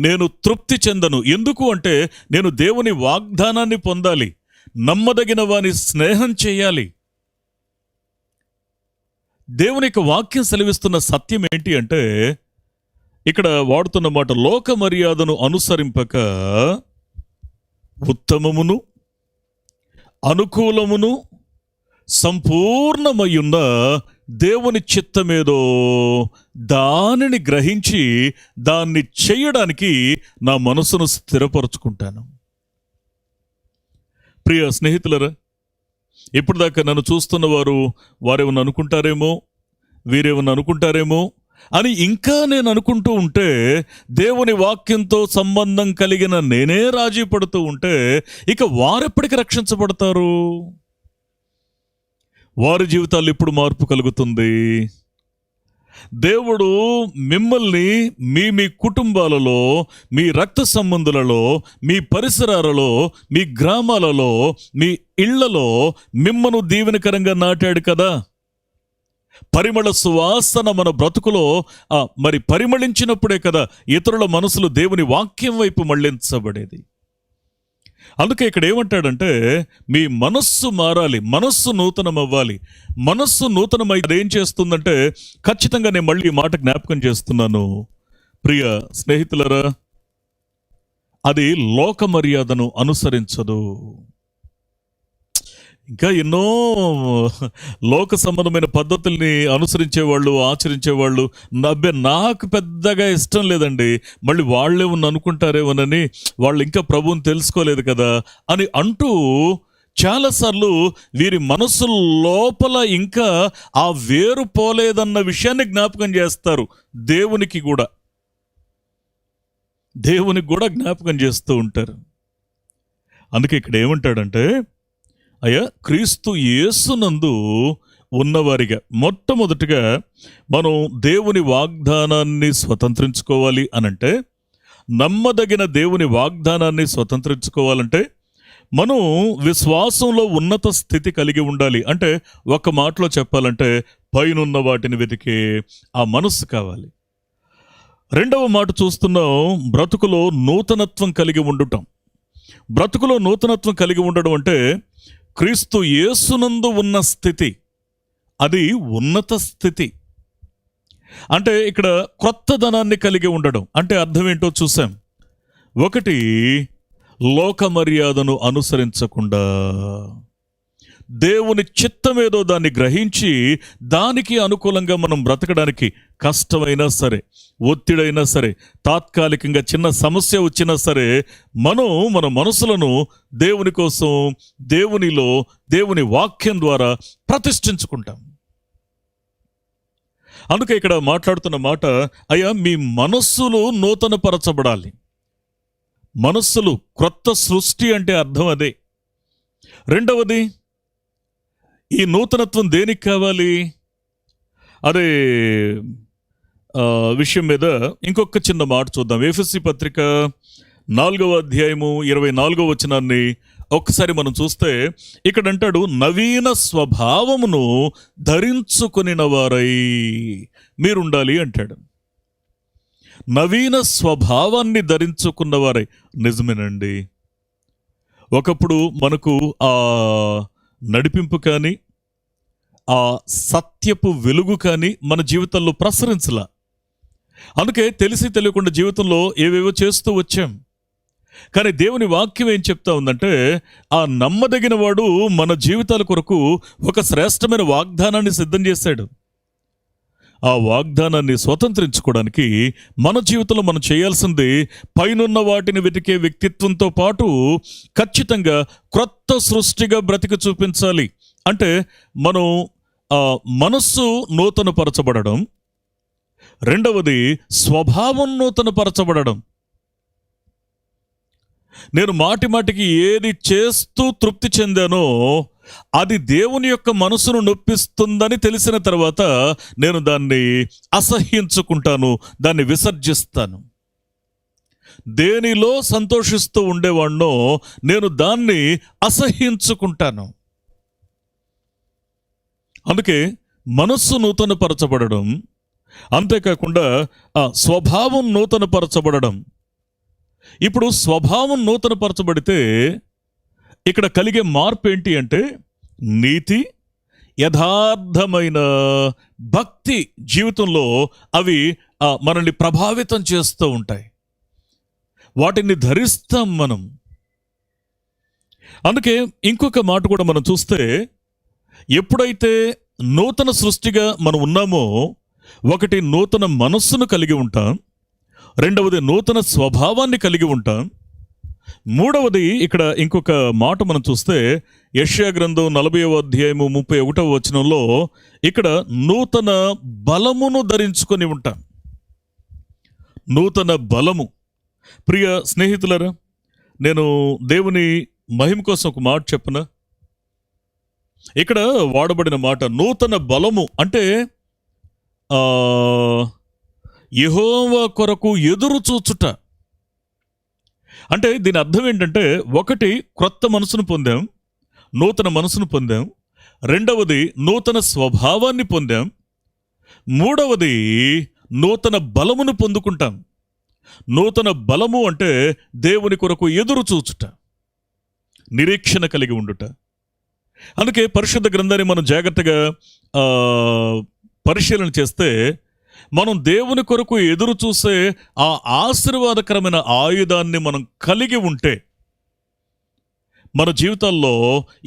నేను తృప్తి చెందను. ఎందుకు అంటే, నేను దేవుని వాగ్దానాన్ని పొందాలి, నమ్మదగిన వాని స్నేహం చేయాలి. దేవుని యొక్క వాక్యం సెలవిస్తున్న సత్యం ఏంటి అంటే, ఇక్కడ వాడుతున్న మాట, లోక మర్యాదను అనుసరింపక ఉత్తమమును అనుకూలమును సంపూర్ణమయ్యున్న దేవుని చిత్తమేదో దానిని గ్రహించి దాన్ని చేయడానికి నా మనసును స్థిరపరచుకుంటాను. ప్రియ స్నేహితులరా, ఇప్పుడు దాకా నన్ను చూస్తున్న వారేమన్నా అనుకుంటారేమో, వీరేమన్నా అనుకుంటారేమో అని ఇంకా నేను అనుకుంటూ ఉంటే, దేవుని వాక్యంతో సంబంధం కలిగిన నేనే రాజీ పడుతూ ఉంటే, ఇక వారెప్పటికి రక్షించబడతారు? వారి జీవితాల్లో ఇప్పుడు మార్పు కలుగుతుంది. దేవుడు మిమ్మల్ని మీ కుటుంబాలలో, మీ రక్త సంబంధులలో, మీ పరిసరాలలో, మీ గ్రామాలలో, మీ ఇళ్లలో మిమ్మను దీవెనకరంగా నాటాడు కదా. పరిమళ సువాసన మన బ్రతుకులో మరి పరిమళించినప్పుడే కదా ఇతరుల మనసులు దేవుని వాక్యం వైపు మళ్లించబడేది. అందుకే ఇక్కడ ఏమంటాడంటే, మీ మనస్సు మారాలి, మనస్సు నూతనం అవ్వాలి. మనస్సు నూతనమై ఏం చేస్తుందంటే, ఖచ్చితంగా నేను మళ్ళీ ఈ మాట జ్ఞాపకం చేస్తున్నాను ప్రియ స్నేహితులరా, అది లోక మర్యాదను అనుసరించదు. ఇంకా ఎన్నో లోక సంబంధమైన పద్ధతుల్ని అనుసరించేవాళ్ళు, ఆచరించేవాళ్ళు, నాకు పెద్దగా ఇష్టం లేదండి, మళ్ళీ వాళ్ళేమన్నా అనుకుంటారేమోనని, వాళ్ళు ఇంకా ప్రభువుని తెలుసుకోలేదు కదా అని అంటూ చాలాసార్లు వీరి మనసు లోపల ఇంకా ఆ వేరు పోలేదన్న విషయాన్ని జ్ఞాపకం చేస్తారు. దేవునికి కూడా జ్ఞాపకం చేస్తూ ఉంటారు. అందుకే ఇక్కడ ఏమంటాడంటే, అయ్యా, క్రీస్తు యేసునందు ఉన్నవారిగా మొట్టమొదటిగా మనం దేవుని వాగ్దానాన్ని స్వతంత్రించుకోవాలి అనంటే, నమ్మదగిన దేవుని వాగ్దానాన్ని స్వతంత్రించుకోవాలంటే మనం విశ్వాసంలో ఉన్నత స్థితి కలిగి ఉండాలి. అంటే ఒక మాటలో చెప్పాలంటే, పైనున్న వాటిని వెతికే ఆ మనస్సు కావాలి. రెండవ మాట చూస్తున్నాం, బ్రతుకులో నూతనత్వం కలిగి ఉండటం. బ్రతుకులో నూతనత్వం కలిగి ఉండడం అంటే క్రీస్తు యేసునందు ఉన్న స్థితి, అది ఉన్నత స్థితి. అంటే ఇక్కడ క్రొత్తదనాన్ని కలిగి ఉండడం అంటే అర్థం ఏంటో చూసాం. ఒకటి, లోక మర్యాదను అనుసరించకుండా దేవుని చిత్తమేదో దాన్ని గ్రహించి దానికి అనుకూలంగా మనం బ్రతకడానికి కష్టమైనా సరే, ఒత్తిడైనా సరే, తాత్కాలికంగా చిన్న సమస్య వచ్చినా సరే, మన మనసులను దేవుని కోసం, దేవునిలో, దేవుని వాక్యం ద్వారా ప్రతిష్ఠించుకుంటాం. అందుకే ఇక్కడ మాట్లాడుతున్న మాట, అయ్యా మీ మనస్సులు నూతనపరచబడాలి. మనస్సులు క్రొత్త సృష్టి అంటే అర్థం అదే. రెండవది, ఈ నూతనత్వం దేనికి కావాలి అదే విషయం మీద ఇంకొక చిన్న మాట చూద్దాం. ఎఫెసీ పత్రిక 4వ అధ్యాయము 24వ వచనాన్ని ఒక్కసారి మనం చూస్తే, ఇక్కడ అంటాడు, నవీన స్వభావమును ధరించుకొనిన వారై మీరుండాలి అంటాడు. నవీన స్వభావాన్ని ధరించుకున్నవారై. నిజమేనండి, ఒకప్పుడు మనకు ఆ నడిపింపు కానీ, ఆ సత్యపు వెలుగు కానీ మన జీవితంలో ప్రసరించలా. అందుకే తెలిసి తెలియకుండా జీవితంలో ఏవేవో చేస్తూ వచ్చాం. కానీ దేవుని వాక్యం ఏం చెప్తా ఉందంటే, ఆ నమ్మదగిన వాడు మన జీవితాల కొరకు ఒక శ్రేష్టమైన వాగ్దానాన్ని సిద్ధం చేశాడు. ఆ వాగ్దానాన్ని స్వతంత్రించుకోవడానికి మన జీవితంలో మనం చేయాల్సింది, పైనున్న వాటిని వెతికే వ్యక్తిత్వంతో పాటు ఖచ్చితంగా క్రొత్త సృష్టిగా బ్రతికి చూపించాలి. అంటే మనం మనస్సు నూతనపరచబడడం, రెండవది స్వభావం నూతనపరచబడడం. నేను మాటికి ఏది చేస్తూ తృప్తి చెందానో అది దేవుని యొక్క మనసును నొప్పిస్తుందని తెలిసిన తర్వాత నేను దాన్ని అసహ్యించుకుంటాను, దాన్ని విసర్జిస్తాను. దేనిలో సంతోషిస్తూ ఉండేవాడినో నేను దాన్ని అసహ్యించుకుంటాను. అందుకే మనస్సు నూతనపరచబడడం, అంతేకాకుండా ఆ స్వభావం నూతనపరచబడడం. ఇప్పుడు స్వభావం నూతనపరచబడితే ఇక్కడ కలిగే మార్పు ఏంటి అంటే, నీతి, యథార్థమైన భక్తి జీవితంలో అవి మనల్ని ప్రభావితం చేస్తూ ఉంటాయి. వాటిని ధరిస్తాం మనం. అందుకే ఇంకొక మాట కూడా మనం చూస్తే, ఎప్పుడైతే నూతన సృష్టిగా మనం ఉన్నామో, ఒకటి నూతన మనస్సును కలిగి ఉంటాం, రెండవది నూతన స్వభావాన్ని కలిగి ఉంటాం, మూడవది ఇక్కడ ఇంకొక మాట మనం చూస్తే యెషయా గ్రంథం 40వ అధ్యాయము 31వ వచనంలో ఇక్కడ నూతన బలమును ధరించుకొని ఉంటాం. నూతన బలము. ప్రియ స్నేహితులరా, నేను దేవుని మహిమ కోసం ఒక మాట చెప్పనా? ఇక్కడ వాడబడిన మాట నూతన బలము అంటే యెహోవా కొరకు ఎదురు చూచుట. అంటే దీని అర్థం ఏంటంటే, ఒకటి క్రొత్త మనసును పొందాం, నూతన మనసును పొందాం. రెండవది నూతన స్వభావాన్ని పొందాం. మూడవది నూతన బలమును పొందుకుంటాం. నూతన బలము అంటే దేవుని కొరకు ఎదురు చూచుట, నిరీక్షణ కలిగి ఉండుట. అందుకే పరిశుద్ధ గ్రంథాన్ని మనం జాగ్రత్తగా పరిశీలన చేస్తే మనం దేవుని కొరకు ఎదురు చూసే ఆ ఆశీర్వాదకరమైన ఆయుధాన్ని మనం కలిగి ఉంటే మన జీవితాల్లో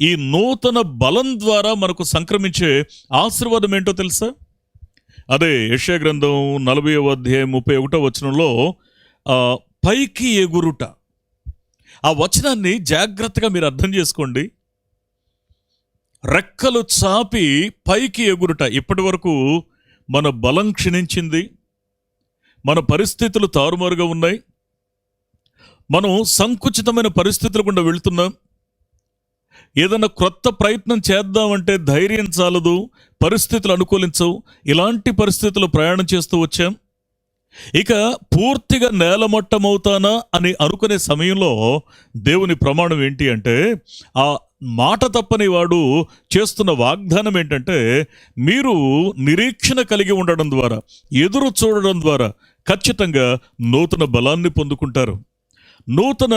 ఈ నూతన బలం ద్వారా మనకు సంక్రమించే ఆశీర్వాదం ఏంటో తెలుసా? అదే యెషయా గ్రంథం 40వ అధ్యాయం 31వ వచనంలో పైకి ఎగురుట. ఆ వచనాన్ని జాగ్రత్తగా మీరు అర్థం చేసుకోండి. రెక్కలు చాపి పైకి ఎగురుట. ఇప్పటి వరకు మన బలం క్షీణించింది, మన పరిస్థితులు తారుమారుగా ఉన్నాయి, మనం సంకుచితమైన పరిస్థితుల గుండా వెళుతున్నాం. ఏదైనా క్రొత్త ప్రయత్నం చేద్దామంటే ధైర్యం చాలదు, పరిస్థితులు అనుకూలించవు. ఇలాంటి పరిస్థితులు ప్రయాణం చేస్తూ వచ్చాం. ఇక పూర్తిగా నేలమట్టమవుతానా అని అనుకునే సమయంలో దేవుని ప్రమాణం ఏంటి అంటే, ఆ మాట తప్పని వాడు చేస్తున్న వాగ్దానం ఏంటంటే, మీరు నిరీక్షణ కలిగి ఉండడం ద్వారా, ఎదురు చూడడం ద్వారా ఖచ్చితంగా నూతన బలాన్ని పొందుకుంటారు. నూతన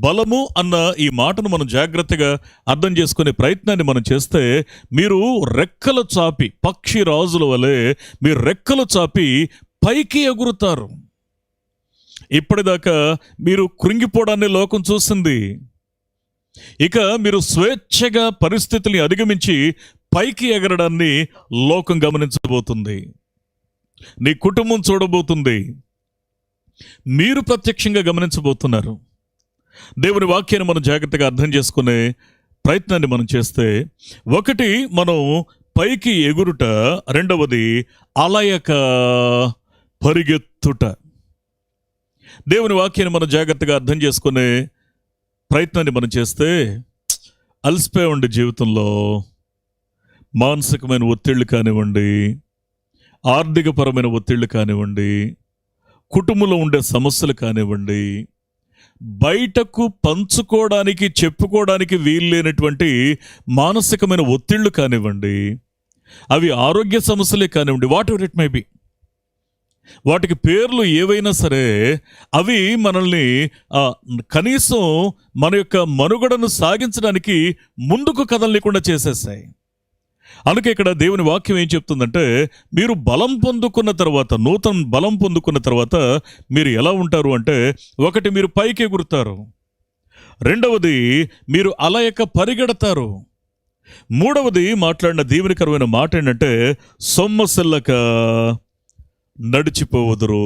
బలము అన్న ఈ మాటను మనం జాగ్రత్తగా అర్థం చేసుకునే ప్రయత్నాన్ని మనం చేస్తే, మీరు రెక్కలు చాపి, పక్షి రాజుల వలె మీరు రెక్కలు చాపి పైకి ఎగురుతారు. ఇప్పటిదాకా మీరు కృంగిపోవడాన్ని లోకం చూసింది. ఇక మీరు స్వేచ్ఛగా పరిస్థితుల్ని అధిగమించి పైకి ఎగరడాన్ని లోకం గమనించబోతుంది. నీ కుటుంబం చూడబోతుంది. మీరు ప్రత్యక్షంగా గమనించబోతున్నారు. దేవుని వాక్యాన్ని మనం జాగ్రత్తగా అర్థం చేసుకునే ప్రయత్నాన్ని మనం చేస్తే, ఒకటి మనం పైకి ఎగురుట, రెండవది అలయక పరిగెత్తుట. దేవుని వాక్యాన్ని మనం జాగ్రత్తగా అర్థం చేసుకునే ప్రయత్నాన్ని మనం చేస్తే, అలసిపోయి ఉండే జీవితంలో మానసికమైన ఒత్తిళ్ళు కానివ్వండి, ఆర్థికపరమైన ఒత్తిళ్ళు కానివ్వండి, కుటుంబంలో ఉండే సమస్యలు కానివ్వండి, బయటకు పంచుకోవడానికి చెప్పుకోవడానికి వీల్లేనటువంటి మానసికమైన ఒత్తిళ్ళు కానివ్వండి, అవి ఆరోగ్య సమస్యలే కానివ్వండి, what ever it may be, వాటికి పేర్లు ఏవైనా సరే, అవి మనల్ని కనీసం మన యొక్క మనుగడను సాగించడానికి ముందుకు కదలలేకుండా చేసేస్తాయి. అందుకే ఇక్కడ దేవుని వాక్యం ఏం చెప్తుందంటే, మీరు బలం పొందుకున్న తర్వాత, నూతన బలం పొందుకున్న తర్వాత మీరు ఎలా ఉంటారు అంటే, ఒకటి మీరు పైకి ఎగురుతారు, రెండవది మీరు అలయక పరిగెడతారు, మూడవది మాట్లాడిన దీవెనకరమైన మాట ఏంటంటే, సొమ్మసిల్లక నడిచిపోవదురు.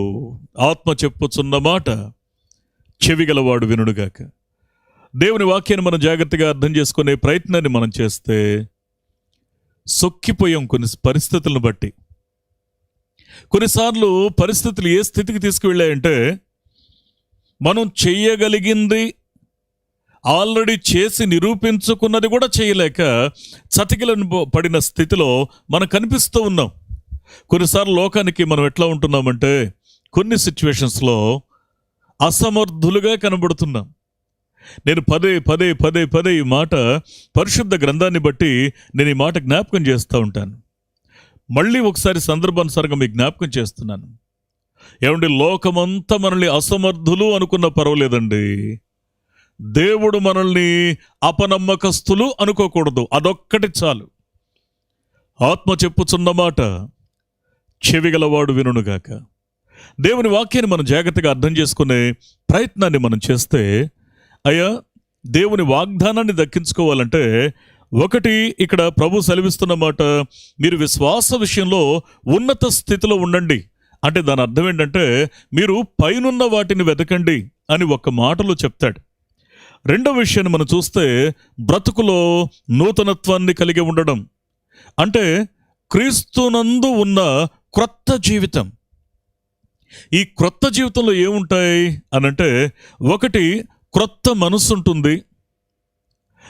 ఆత్మ చెప్పుచున్న మాట చెవిగలవాడు వినుడుగాక. దేవుని వాక్యాన్ని మనం జాగ్రత్తగా అర్థం చేసుకునే ప్రయత్నాన్ని మనం చేస్తే, సొక్కిపోయాం కొన్ని పరిస్థితులను బట్టి. కొన్నిసార్లు పరిస్థితులు ఏ స్థితికి తీసుకువెళ్ళాయంటే, మనం చెయ్యగలిగింది ఆల్రెడీ చేసి నిరూపించుకున్నది కూడా చేయలేక చతికిలను పడిన స్థితిలో మనం కనిపిస్తూ ఉన్నాం. కొన్నిసార్లు లోకానికి మనం ఎట్లా ఉంటున్నామంటే, కొన్ని సిచ్యువేషన్స్లో అసమర్థులుగా కనబడుతున్నాం. నేను పదే పదే పదే పదే ఈ మాట పరిశుద్ధ గ్రంథాన్ని బట్టి నేను ఈ మాట జ్ఞాపకం చేస్తూ ఉంటాను. మళ్ళీ ఒకసారి సందర్భానుసారంగా మీకు జ్ఞాపకం చేస్తున్నాను. ఏమండి, లోకమంతా మనల్ని అసమర్థులు అనుకున్న పర్వాలేదండి. దేవుడు మనల్ని అపనమ్మకస్తులు అనుకోకూడదు. అదొక్కటి చాలు. ఆత్మ చెప్పుచున్న మాట చెవిగలవాడు వినుగాక. దేవుని వాక్యాన్ని మనం జాగ్రత్తగా అర్థం చేసుకునే ప్రయత్నాన్ని మనం చేస్తే, అయ్యా, దేవుని వాగ్దానాన్ని దక్కించుకోవాలంటే, ఒకటి ఇక్కడ ప్రభు సెలవిస్తున్న మాట, మీరు విశ్వాస విషయంలో ఉన్నత స్థితిలో ఉండండి. అంటే దాని అర్థం ఏంటంటే, మీరు పైనున్న వాటిని వెతకండి అని ఒక్క మాటలో చెప్తాడు. రెండో విషయాన్ని మనం చూస్తే బ్రతుకులో నూతనత్వాన్ని కలిగి ఉండడం అంటే క్రీస్తునందు ఉన్న క్రొత్త జీవితం. ఈ క్రొత్త జీవితంలో ఏముంటాయి అనంటే, ఒకటి క్రొత్త మనస్సు ఉంటుంది,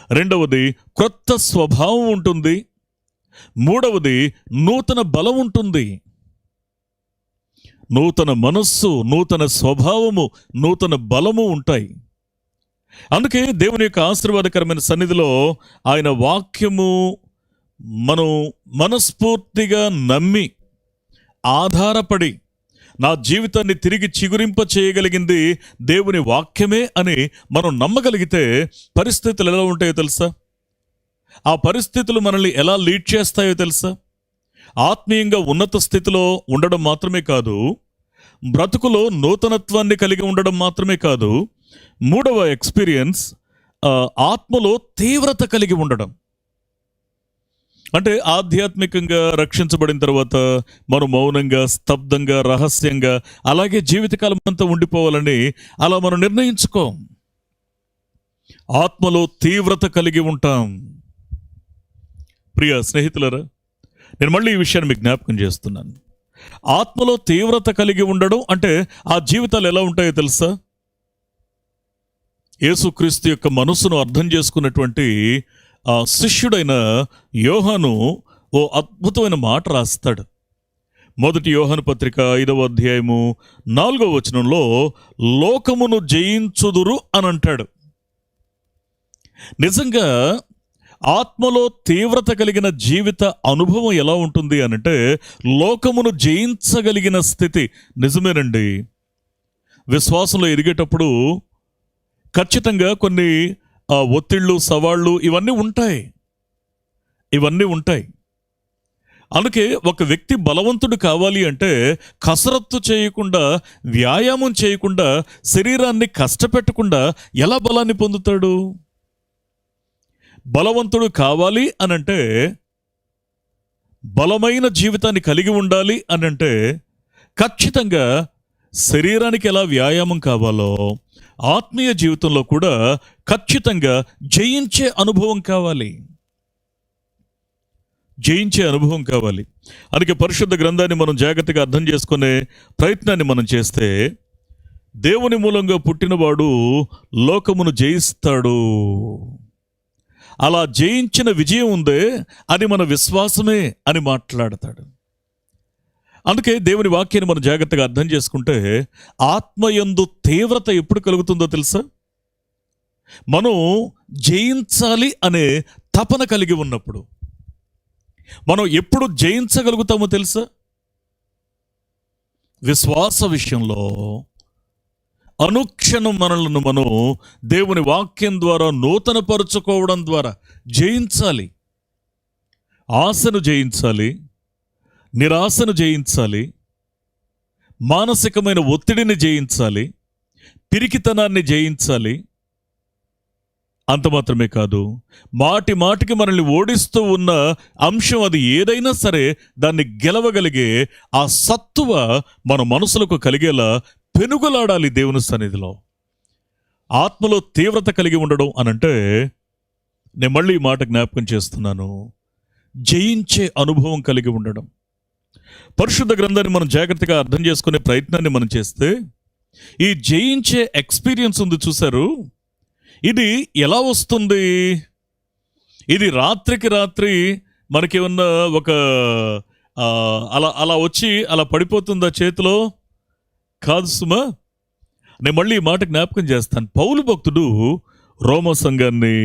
రెండవది క్రొత్త స్వభావం ఉంటుంది, మూడవది నూతన బలం ఉంటుంది. నూతన మనస్సు, నూతన స్వభావము, నూతన బలము ఉంటాయి. అందుకే దేవుని యొక్క ఆశీర్వాదకరమైన సన్నిధిలో ఆయన వాక్యము మనం మనస్ఫూర్తిగా నమ్మి ఆధారపడి నా జీవితాన్ని తిరిగి చిగురింప చేయగలిగింది దేవుని వాక్యమే అని మనం నమ్మగలిగితే పరిస్థితులు ఎలా ఉంటాయో తెలుసా? ఆ పరిస్థితులు మనల్ని ఎలా లీడ్ చేస్తాయో తెలుసా? ఆత్మీయంగా ఉన్నత స్థితిలో ఉండడం మాత్రమే కాదు, బ్రతుకులో నూతనత్వాన్ని కలిగి ఉండడం మాత్రమే కాదు, మూడవ ఎక్స్పీరియన్స్ ఆత్మలో తీవ్రత కలిగి ఉండడం. అంటే ఆధ్యాత్మికంగా రక్షించబడిన తర్వాత మనం మౌనంగా, స్తబ్దంగా, రహస్యంగా అలాగే జీవితకాలం అంతా ఉండిపోవాలని అలా మనం నిర్ణయించుకోం. ఆత్మలో తీవ్రత కలిగి ఉంటాం. ప్రియ స్నేహితులరా, నేను మళ్ళీ ఈ విషయాన్ని మీకు జ్ఞాపకం చేస్తున్నాను. ఆత్మలో తీవ్రత కలిగి ఉండడం అంటే ఆ జీవితాలు ఎలా ఉంటాయో తెలుసా? యేసుక్రీస్తు యొక్క మనసును అర్థం చేసుకున్నటువంటి ఆ శిష్యుడైన యోహాను ఓ అద్భుతమైన మాట రాస్తాడు. మొదటి యోహాను పత్రిక 5వ అధ్యాయము 4వ వచనంలో లోకమును జయించుదురు అని అంటాడు. నిజంగా ఆత్మలో తీవ్రత కలిగిన జీవిత అనుభవం ఎలా ఉంటుంది అనంటే, లోకమును జయించగలిగిన స్థితి. నిజమేనండి, విశ్వాసంలో ఎదిగేటప్పుడు ఖచ్చితంగా కొన్ని ఒత్తిళ్ళు, సవాళ్ళు ఇవన్నీ ఉంటాయి. అందుకే ఒక వ్యక్తి బలవంతుడు కావాలి అంటే కసరత్తు చేయకుండా, వ్యాయామం చేయకుండా, శరీరాన్ని కష్టపెట్టకుండా ఎలా బలాన్ని పొందుతాడు? బలవంతుడు కావాలి అనంటే, బలమైన జీవితాన్ని కలిగి ఉండాలి అనంటే ఖచ్చితంగా శరీరానికి ఎలా వ్యాయామం కావాలో ఆత్మీయ జీవితంలో కూడా ఖచ్చితంగా జయించే అనుభవం కావాలి. అందుకే పరిశుద్ధ గ్రంథాన్ని మనం జాగ్రత్తగా అర్థం చేసుకునే ప్రయత్నాన్ని మనం చేస్తే, దేవుని మూలంగా పుట్టినవాడు లోకమును జయిస్తాడు. అలా జయించిన విజయం ఉందే, అది మన విశ్వాసమే అని మాట్లాడతాడు. అందుకే దేవుని వాక్యాన్ని మనం జాగ్రత్తగా అర్థం చేసుకుంటే, ఆత్మయందు తీవ్రత ఎప్పుడు కలుగుతుందో తెలుసా? మనం జయించాలి అనే తపన కలిగి ఉన్నప్పుడు. మనం ఎప్పుడు జయించగలుగుతామో తెలుసా? విశ్వాస విషయంలో అనుక్షణం మనలను మనం దేవుని వాక్యం ద్వారా నూతనపరుచుకోవడం ద్వారా జయించాలి. ఆశను జయించాలి, నిరాశను జయించాలి, మానసికమైన ఒత్తిడిని జయించాలి, పిరికితనాన్ని జయించాలి. అంత మాత్రమే కాదు, మాటి మాటికి మనల్ని ఓడిస్తూ ఉన్న అంశం అది ఏదైనా సరే దాన్ని గెలవగలిగే ఆ సత్తువ మన మనసులకు కలిగేలా పెనుగులాడాలి దేవుని సన్నిధిలో. ఆత్మలో తీవ్రత కలిగి ఉండడం అనంటే, నేను మళ్ళీ ఈ మాట జ్ఞాపకం చేస్తున్నాను, జయించే అనుభవం కలిగి ఉండడం. పరిశుద్ధ గ్రంథాన్ని మనం జాగ్రత్తగా అర్థం చేసుకునే ప్రయత్నాన్ని మనం చేస్తే, ఈ జయించే ఎక్స్పీరియన్స్ ఉంది చూశారు, ఇది ఎలా వస్తుంది? ఇది రాత్రికి రాత్రి మనకేమన్నా ఒక అలా వచ్చి అలా పడిపోతుందా చేతిలో? కాదు సుమా. నేను మళ్ళీ ఈ మాట జ్ఞాపకం చేస్తాను. పౌలు భక్తుడు రోమ సంఘాన్ని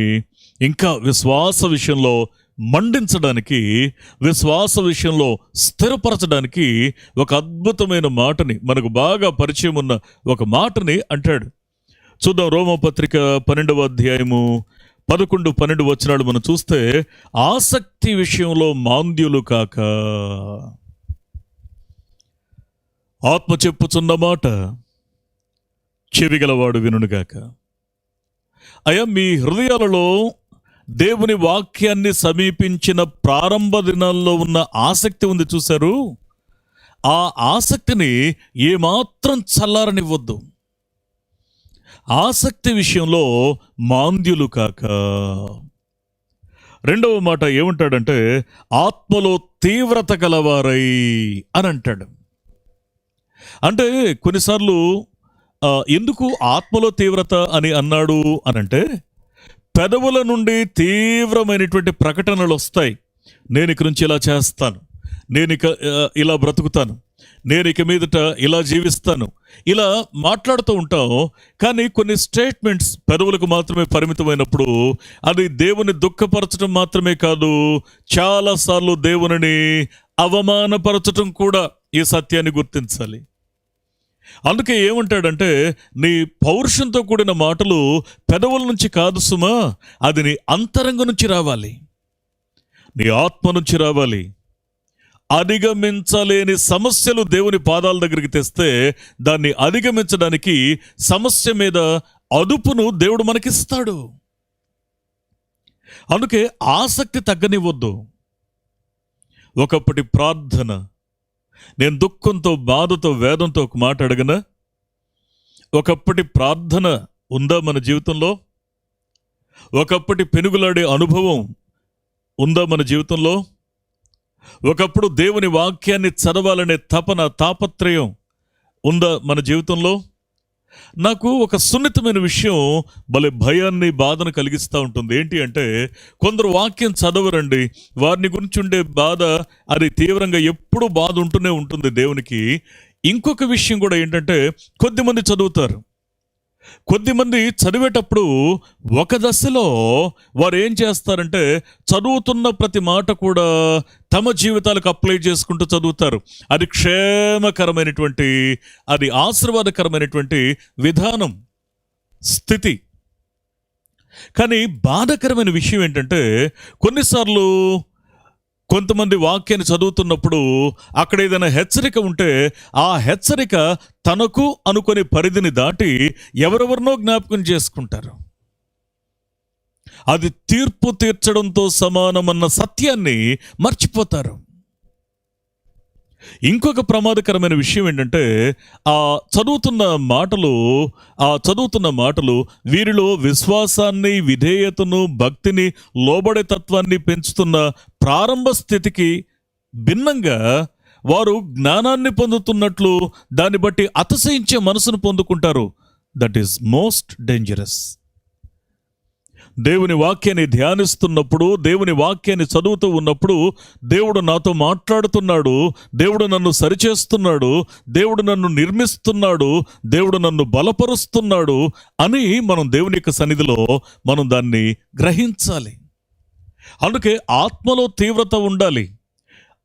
ఇంకా విశ్వాస విషయంలో మండించడానికి, విశ్వాస విషయంలో స్థిరపరచడానికి ఒక అద్భుతమైన మాటని, మనకు బాగా పరిచయం ఉన్న ఒక మాటని అంటాడు. చూద్దాం. రోమపత్రిక 12వ అధ్యాయము 11-12 వచనాలు మనం చూస్తే, ఆసక్తి విషయంలో మాంద్యులు కాక, ఆత్మ చెప్పుచున్న మాట చెవిగలవాడు వినుగాక. అయ్యా, మీ హృదయాలలో దేవుని వాక్యాన్ని సమీపించిన ప్రారంభ దినాల్లో ఉన్న ఆసక్తి ఉంది చూశారు, ఆ ఆసక్తిని ఏమాత్రం చల్లారనివ్వద్దు. ఆసక్తి విషయంలో మాంద్యులు కాక. రెండవ మాట ఏమంటాడంటే ఆత్మలో తీవ్రత గలవారై అని అంటాడు. అంటే కొన్నిసార్లు ఎందుకు ఆత్మలో తీవ్రత అని అన్నాడు అనంటే, పెదవుల నుండి తీవ్రమైనటువంటి ప్రకటనలు వస్తాయి. నేను ఇక నుంచి ఇలా చేస్తాను, నేను ఇక ఇలా బ్రతుకుతాను, నేను ఇక మీదట ఇలా జీవిస్తాను, ఇలా మాట్లాడుతూ ఉంటాం. కానీ కొన్ని స్టేట్మెంట్స్ పెదవులకు మాత్రమే పరిమితమైనప్పుడు అది దేవుని దుఃఖపరచడం మాత్రమే కాదు, చాలాసార్లు దేవునిని అవమానపరచడం కూడా. ఈ సత్యాన్ని గుర్తించాలి. అందుకే ఏమంటాడంటే, నీ పౌరుషంతో కూడిన మాటలు పెదవుల నుంచి కాదు సుమా, అది నీ అంతరంగం నుంచి రావాలి, నీ ఆత్మ నుంచి రావాలి. అధిగమించలేని సమస్యలు దేవుని పాదాల దగ్గరికి తెస్తే దాన్ని అధిగమించడానికి సమస్య మీద అదుపును దేవుడు మనకిస్తాడు. అందుకే ఆసక్తి తగ్గనివ్వద్దు. ఒకప్పటి ప్రార్థన, నేను దుఃఖంతో, బాధతో, వేదంతో ఒక మాట అడగనా? ఒకప్పటి ప్రార్థన ఉందా మన జీవితంలో? ఒకప్పటి పెనుగులాడే అనుభవం ఉందా మన జీవితంలో? ఒకప్పుడు దేవుని వాక్యాన్ని చదవాలనే తపన, తాపత్రయం ఉందా మన జీవితంలో? నాకు ఒక సున్నితమైన విషయం భలే భయాన్ని, బాధను కలిగిస్తూ ఉంటుంది. ఏంటి అంటే, కొందరు వాక్యం చదవరండి, వారిని గురించి ఉండే బాధ అది తీవ్రంగా ఎప్పుడూ బాధ ఉంటూనే ఉంటుంది దేవునికి. ఇంకొక విషయం కూడా ఏంటంటే, కొద్దిమంది చదువుతారు, కొద్దిమంది చదివేటప్పుడు ఒక దశలో వారు ఏం చేస్తారంటే, చదువుతున్న ప్రతి మాట కూడా తమ జీవితాలకు అప్లై చేసుకుంటూ చదువుతారు. అది క్షేమకరమైనటువంటి, అది ఆశీర్వాదకరమైనటువంటి విధానం, స్థితి. కానీ బాధాకరమైన విషయం ఏంటంటే, కొన్నిసార్లు కొంతమంది వాక్యాన్ని చదువుతున్నప్పుడు అక్కడ ఏదైనా హెచ్చరిక ఉంటే ఆ హెచ్చరిక తనకు అనుకునే పరిధిని దాటి ఎవరెవరినో జ్ఞాపకం చేసుకుంటారు. అది తీర్పు తీర్చడంతో సమానమన్న సత్యాన్ని మర్చిపోతారు. ఇంకొక ప్రమాదకరమైన విషయం ఏంటంటే, ఆ చదువుతున్న మాటలు వీరిలో విశ్వాసాన్ని, విధేయతను, భక్తిని, లోబడే తత్వాన్ని పెంచుతున్న ప్రారంభ స్థితికి భిన్నంగా వారు జ్ఞానాన్ని పొందుతున్నట్లు దాన్ని బట్టి అతిశయించే మనసును పొందుకుంటారు. That is most dangerous. దేవుని వాక్యాన్ని ధ్యానిస్తున్నప్పుడు, దేవుని వాక్యాన్ని చదువుతూ ఉన్నప్పుడు, దేవుడు నాతో మాట్లాడుతున్నాడు, దేవుడు నన్ను సరిచేస్తున్నాడు, దేవుడు నన్ను నిర్మిస్తున్నాడు, దేవుడు నన్ను బలపరుస్తున్నాడు అని మనం దేవుని యొక్క సన్నిధిలో మనం దాన్ని గ్రహించాలి. అందుకే ఆత్మలో తీవ్రత ఉండాలి.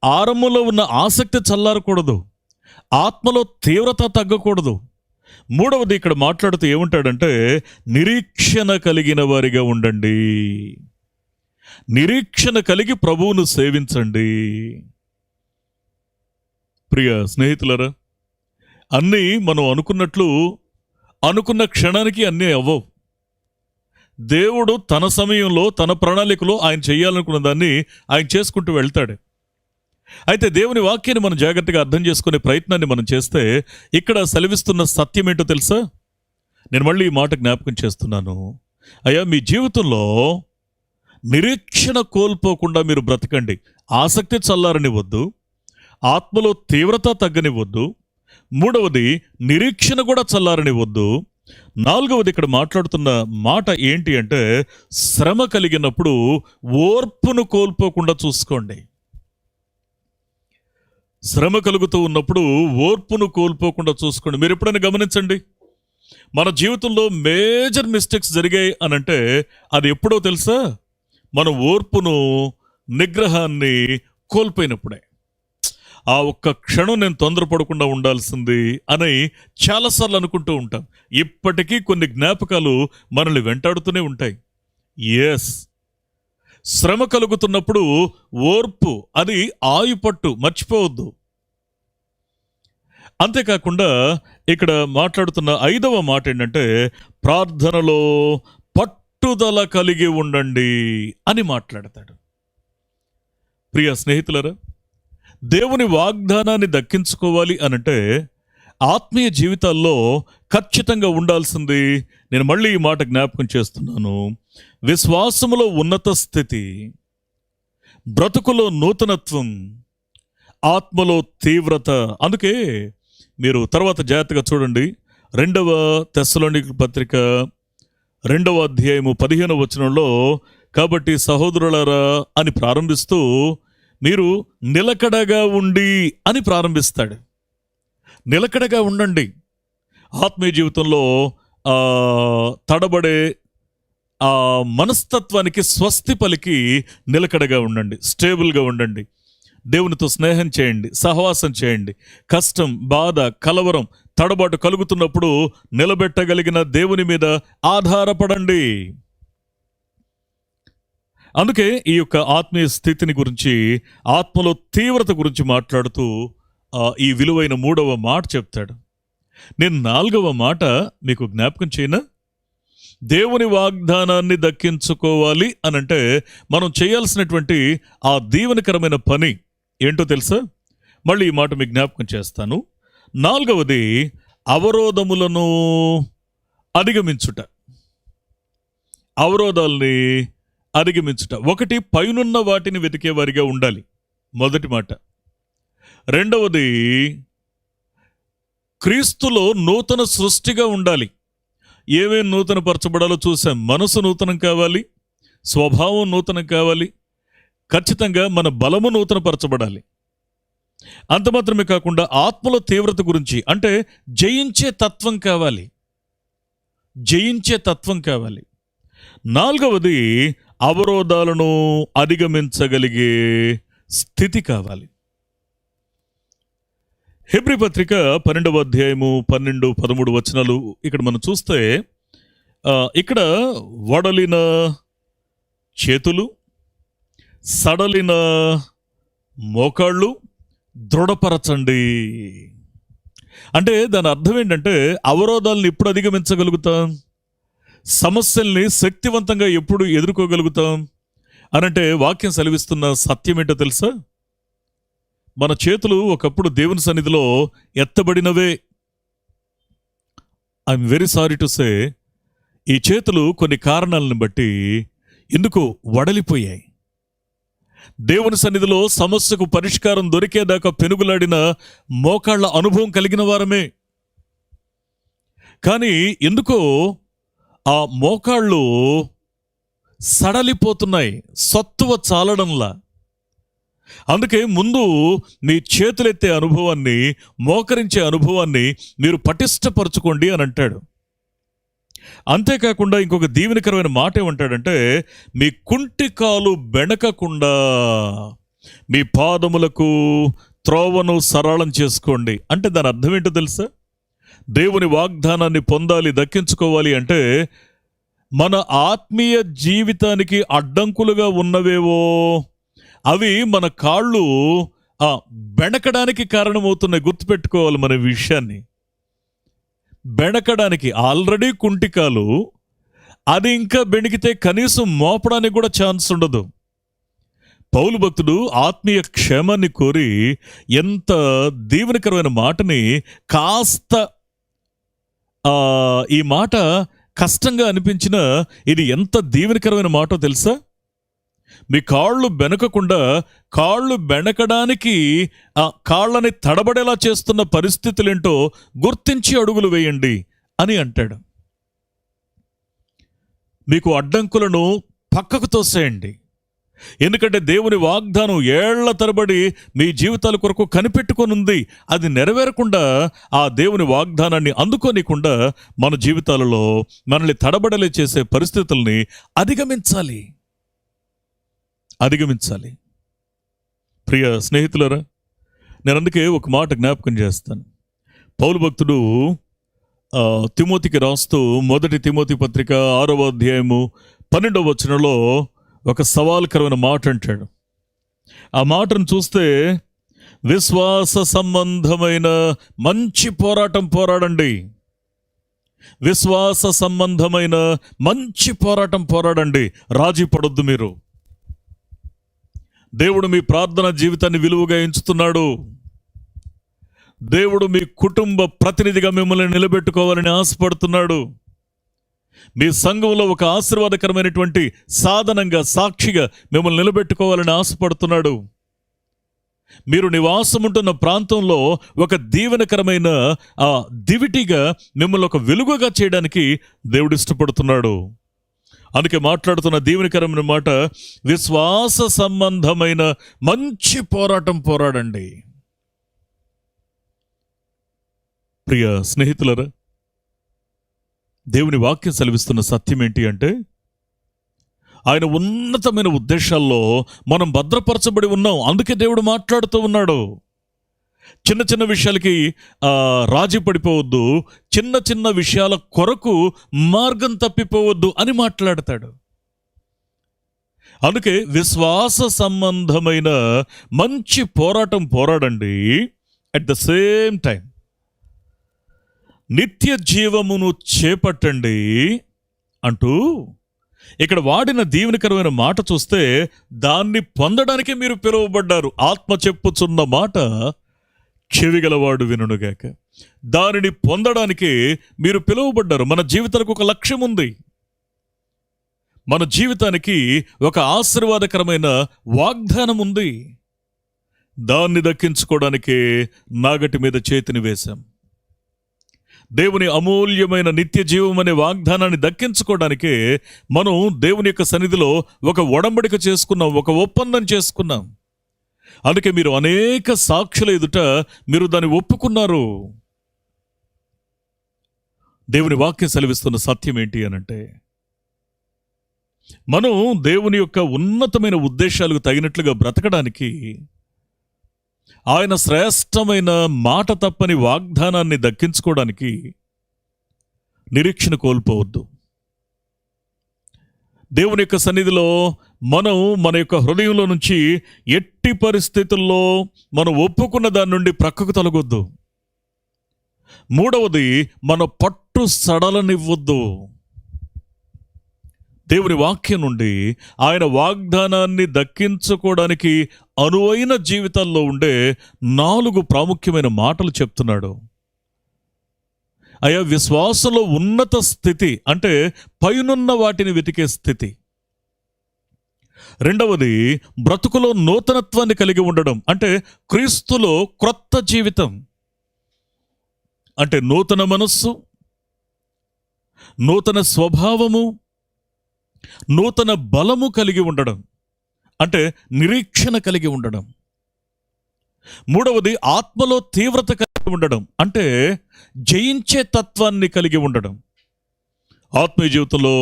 ఆరంభంలో ఉన్న ఆసక్తి చల్లారకూడదు, ఆత్మలో తీవ్రత తగ్గకూడదు. మూడవది ఇక్కడ మాట్లాడుతూ ఏమంటాడంటే, నిరీక్షణ కలిగిన వారిగా ఉండండి, నిరీక్షణ కలిగి ప్రభువును సేవించండి. ప్రియ స్నేహితులరా, అన్నీ మనం అనుకున్నట్లు అనుకున్న క్షణానికి అన్నీ అవ్వవు. దేవుడు తన సమయంలో, తన ప్రణాళికలో ఆయన చేయాలనుకున్న దాన్ని ఆయన చేసుకుంటూ వెళ్తాడు. అయితే దేవుని వాక్యాన్ని మనం జాగ్రత్తగా అర్థం చేసుకునే ప్రయత్నాన్ని మనం చేస్తే ఇక్కడ సెలవిస్తున్న సత్యం ఏంటో తెలుసా? నేను మళ్ళీ ఈ మాట జ్ఞాపకం చేస్తున్నాను. అయ్యా, మీ జీవితంలో నిరీక్షణ కోల్పోకుండా మీరు బ్రతకండి. ఆసక్తి చల్లారనివ్వద్దు, ఆత్మలో తీవ్రత తగ్గనివ్వద్దు. మూడవది, నిరీక్షణ కూడా చల్లారనివ్వద్దు. నాలుగవది ఇక్కడ మాట్లాడుతున్న మాట ఏంటి అంటే, శ్రమ కలిగినప్పుడు ఓర్పును కోల్పోకుండా చూసుకోండి. శ్రమ కలుగుతూ ఉన్నప్పుడు ఓర్పును కోల్పోకుండా చూసుకోండి. మీరు ఎప్పుడైనా గమనించండి, మన జీవితంలో మేజర్ మిస్టేక్స్ జరిగాయి అనంటే అది ఎప్పుడో తెలుసా? మన ఓర్పును, నిగ్రహాన్ని కోల్పోయినప్పుడే. ఆ ఒక్క క్షణం నేను తొందరపడకుండా ఉండాల్సింది అని చాలాసార్లు అనుకుంటూ ఉంటాం. ఇప్పటికీ కొన్ని జ్ఞాపకాలు మనల్ని వెంటాడుతూనే ఉంటాయి. ఎస్, శ్రమ కలుగుతున్నప్పుడు ఓర్పు, అది ఆయుపట్టు, మర్చిపోవద్దు. అంతేకాకుండా ఇక్కడ మాట్లాడుతున్న ఐదవ మాట ఏంటంటే, ప్రార్థనలో పట్టుదల కలిగి ఉండండి అని మాట్లాడతాడు. ప్రియ స్నేహితులరా, దేవుని వాగ్దానాన్ని దక్కించుకోవాలి అనంటే ఆత్మీయ జీవితాల్లో ఖచ్చితంగా ఉండాల్సింది, నేను మళ్ళీ ఈ మాట జ్ఞాపకం చేస్తున్నాను, విశ్వాసములో ఉన్నత స్థితి, బ్రతుకులో నూతనత్వం, ఆత్మలో తీవ్రత. అందుకే మీరు తర్వాత జాగ్రత్తగా చూడండి, 2వ తెస్సలోనికీయుల పత్రిక 2వ అధ్యాయము 15వ వచనంలో, కాబట్టి సహోదరులారా అని ప్రారంభిస్తూ మీరు నిలకడగా ఉండి అని ప్రారంభిస్తాడు. నిలకడగా ఉండండి. ఆత్మీయ జీవితంలో తడబడే ఆ మనస్తత్వానికి స్వస్తి పలికి నిలకడగా ఉండండి, స్టేబుల్గా ఉండండి. దేవునితో స్నేహం చేయండి, సహవాసం చేయండి. కష్టం, బాధ, కలవరం, తడబాటు కలుగుతున్నప్పుడు నిలబెట్టగలిగిన దేవుని మీద ఆధారపడండి. అందుకే ఈ యొక్క ఆత్మీయ స్థితిని గురించి, ఆత్మలో తీవ్రత గురించి మాట్లాడుతూ ఈ విలువైన 3వ మాట చెప్తాడు. నేను 4వ మాట మీకు జ్ఞాపకం చేయనా? దేవుని వాగ్దానాన్ని దక్కించుకోవాలి అనంటే మనం చేయాల్సినటువంటి ఆ దీవెనకరమైన పని ఏంటో తెలుసా? మళ్ళీ ఈ మాట మీకు జ్ఞాపకం చేస్తాను. 4వది అవరోధములను అధిగమించుట. అవరోధాలని అధిగమించుట. 1, పైనున్న వాటిని వెతికే వారిగా ఉండాలి, మొదటి మాట. 2వది క్రీస్తులో నూతన సృష్టిగా ఉండాలి. ఏమేం నూతన పరచబడాలో చూసాం. మనసు నూతనం కావాలి, స్వభావం నూతనం కావాలి, ఖచ్చితంగా మన బలము నూతన పరచబడాలి. అంత మాత్రమే కాకుండా ఆత్మలో తీవ్రత గురించి, అంటే జయించే తత్వం కావాలి, జయించే తత్వం కావాలి. 4వది అవరోధాలను అధిగమించగలిగే స్థితి కావాలి. హెబ్రీ పత్రిక 12వ అధ్యాయము 12, 13 వచనాలు ఇక్కడ మనం చూస్తే, ఇక్కడ వడలిన చేతులు, సడలిన మోకాళ్ళు దృఢపరచండి. అంటే దాని అర్థం ఏంటంటే, అవరోధాలను ఎప్పుడు అధిగమించగలుగుతాం, సమస్యల్ని శక్తివంతంగా ఎప్పుడు ఎదుర్కోగలుగుతాం అనంటే వాక్యం సెలవిస్తున్న సత్యం ఏంటో తెలుసా? మన చేతులు ఒకప్పుడు దేవుని సన్నిధిలో ఎత్తబడినవే. I'm very sorry to say, ఈ చేతులు కొన్ని కారణాలను బట్టి ఎందుకు వడలిపోయాయి. దేవుని సన్నిధిలో సమస్యకు పరిష్కారం దొరికేదాకా పెనుగులాడిన మోకాళ్ళ అనుభవం కలిగిన వారమే. కానీ ఎందుకో ఆ మోకాళ్ళు సడలిపోతున్నాయి, సత్తువ చాలడంలా. అందుకే ముందు మీ చేతులెత్తే అనుభవాన్ని, మోకరించే అనుభవాన్ని మీరు పటిష్టపరచుకోండి అని అంటాడు. అంతేకాకుండా ఇంకొక దీవెనకరమైన మాట ఏమంటాడంటే, మీ కుంటి కాలు బెణకకుండా మీ పాదములకు త్రోవను సరళం చేసుకోండి. అంటే దాని అర్థం ఏంటో తెలుసా? దేవుని వాగ్దానాన్ని పొందాలి, దక్కించుకోవాలి అంటే మన ఆత్మీయ జీవితానికి అడ్డంకులుగా ఉన్నవేవో అవి మన కాళ్ళు బెణకడానికి కారణమవుతున్నాయి. గుర్తుపెట్టుకోవాలి మన విషయాన్ని. బెణకడానికి ఆల్రెడీ కుంటికాలు, అది ఇంకా బెణికితే కనీసం మోపడానికి కూడా ఛాన్స్ ఉండదు. పౌలు భక్తుడు ఆత్మీయ క్షేమాన్ని కోరి ఎంత దీవెనకరమైన మాటని, కాస్త ఈ మాట కష్టంగా అనిపించినా ఇది ఎంత దీవెనకరమైన మాటో తెలుసా? మీ కాళ్ళు బెనకకుండా, కాళ్ళు బెనకడానికి కాళ్ళని తడబడేలా చేస్తున్న పరిస్థితులేంటో గుర్తించి అడుగులు వేయండి అని అంటాడు. మీకు అడ్డంకులను పక్కకు తోసేయండి. ఎందుకంటే దేవుని వాగ్దానం ఏళ్ల తరబడి మీ జీవితాల కొరకు కనిపెట్టుకొనుంది. అది నెరవేరకుండా, ఆ దేవుని వాగ్దానాన్ని అందుకోనికుండా మన జీవితాలలో మనల్ని తడబడలే చేసే పరిస్థితుల్ని అధిగమించాలి. ప్రియ స్నేహితులరా, నేను అందుకే ఒక మాట జ్ఞాపకం చేస్తాను. పౌలు భక్తుడు తిమోతికి రాస్తూ 1 తిమోతి పత్రిక 6వ అధ్యాయము 12వ వచనంలో ఒక సవాల్కరమైన మాట అంటాడు. ఆ మాటను చూస్తే, విశ్వాస సంబంధమైన మంచి పోరాటం పోరాడండి, విశ్వాస సంబంధమైన మంచి పోరాటం పోరాడండి, రాజీ పడొద్దు మీరు. దేవుడు మీ ప్రార్థన జీవితాన్ని విలువగా ఎంచుతున్నాడు. దేవుడు మీ కుటుంబ ప్రతినిధిగా మిమ్మల్ని నిలబెట్టుకోవాలని ఆశపడుతున్నాడు. మీ సంఘంలో ఒక ఆశీర్వాదకరమైనటువంటి సాధనంగా, సాక్షిగా మిమ్మల్ని నిలబెట్టుకోవాలని ఆశపడుతున్నాడు. మీరు నివాసం ఉంటున్న ప్రాంతంలో ఒక దీవెనకరమైన దివిటిగా మిమ్మల్ని ఒక వెలుగుగా చేయడానికి దేవుడు ఇష్టపడుతున్నాడు. అందుకే మాట్లాడుతున్న దీవెనకరమైన మాట, విశ్వాస సంబంధమైన మంచి పోరాటం పోరాడండి. ప్రియ స్నేహితులరా, దేవుని వాక్యం సెలవిస్తున్న సత్యం ఏంటి అంటే, ఆయన ఉన్నతమైన ఉద్దేశాల్లో మనం భద్రపరచబడి ఉన్నాం. అందుకే దేవుడు మాట్లాడుతూ ఉన్నాడు. చిన్న చిన్న విషయాలకి రాజీ పడిపోవద్దు, చిన్న చిన్న విషయాల కొరకు మార్గం తప్పిపోవద్దు అని మాట్లాడతాడు. అందుకే విశ్వాస సంబంధమైన మంచి పోరాటం పోరాడండి, అట్ ద సేమ్ టైం నిత్య జీవమును చేపట్టండి అంటూ ఇక్కడ వాడిన దీవెనకరమైన మాట చూస్తే, దాన్ని పొందడానికి మీరు పిలువబడ్డారు. ఆత్మ చెప్పుచున్న మాట చెవిగలవాడు వినుగాక. దానిని పొందడానికి మీరు పిలువబడ్డారు. మన జీవితానికి ఒక లక్ష్యం ఉంది. మన జీవితానికి ఒక ఆశీర్వాదకరమైన వాగ్దానం ఉంది. దాన్ని దక్కించుకోవడానికే నాగటి మీద చేతిని వేశాం. దేవుని అమూల్యమైన నిత్య జీవం అనే వాగ్దానాన్ని దక్కించుకోవడానికే మనం దేవుని యొక్క సన్నిధిలో ఒక ఒడంబడిక చేసుకున్నాం, ఒక ఒప్పందం చేసుకున్నాం. అందుకే మీరు అనేక సాక్షుల ఎదుట మీరు దాన్ని ఒప్పుకున్నారు. దేవుని వాక్యం సెలవిస్తున్న సత్యం ఏంటి అనంటే, మనం దేవుని యొక్క ఉన్నతమైన ఉద్దేశాలకు తగినట్లుగా బ్రతకడానికి, ఆయన శ్రేష్టమైన మాట తప్పని వాగ్దానాన్ని దక్కించుకోవడానికి నిరీక్షణ కోల్పోవద్దు. దేవుని యొక్క సన్నిధిలో మనం మన యొక్క హృదయంలో నుంచి ఎట్టి పరిస్థితుల్లో మనం ఒప్పుకున్న దాని నుండి ప్రక్కకు తొలగొద్దు. మూడవది, మన పట్టు సడలనివ్వద్దు. దేవుని వాక్యం నుండి ఆయన వాగ్దానాన్ని దక్కించుకోవడానికి అనువైన జీవితాల్లో ఉండే 4 ప్రాముఖ్యమైన మాటలు చెప్తున్నాడు. అయ్యా, విశ్వాసంలో ఉన్నత స్థితి అంటే పైనున్న వాటిని వెతికే స్థితి. రెండవది, బ్రతుకులో నూతనత్వాన్ని కలిగి ఉండడం అంటే క్రీస్తులో క్రొత్త జీవితం. అంటే నూతన మనస్సు, నూతన స్వభావము, నూతన బలము కలిగి ఉండడం అంటే నిరీక్షణ కలిగి ఉండడం. మూడవది, ఆత్మలో తీవ్రత కలిగి ఉండడం అంటే జయించే తత్వాన్ని కలిగి ఉండడం. ఆత్మీయ జీవితంలో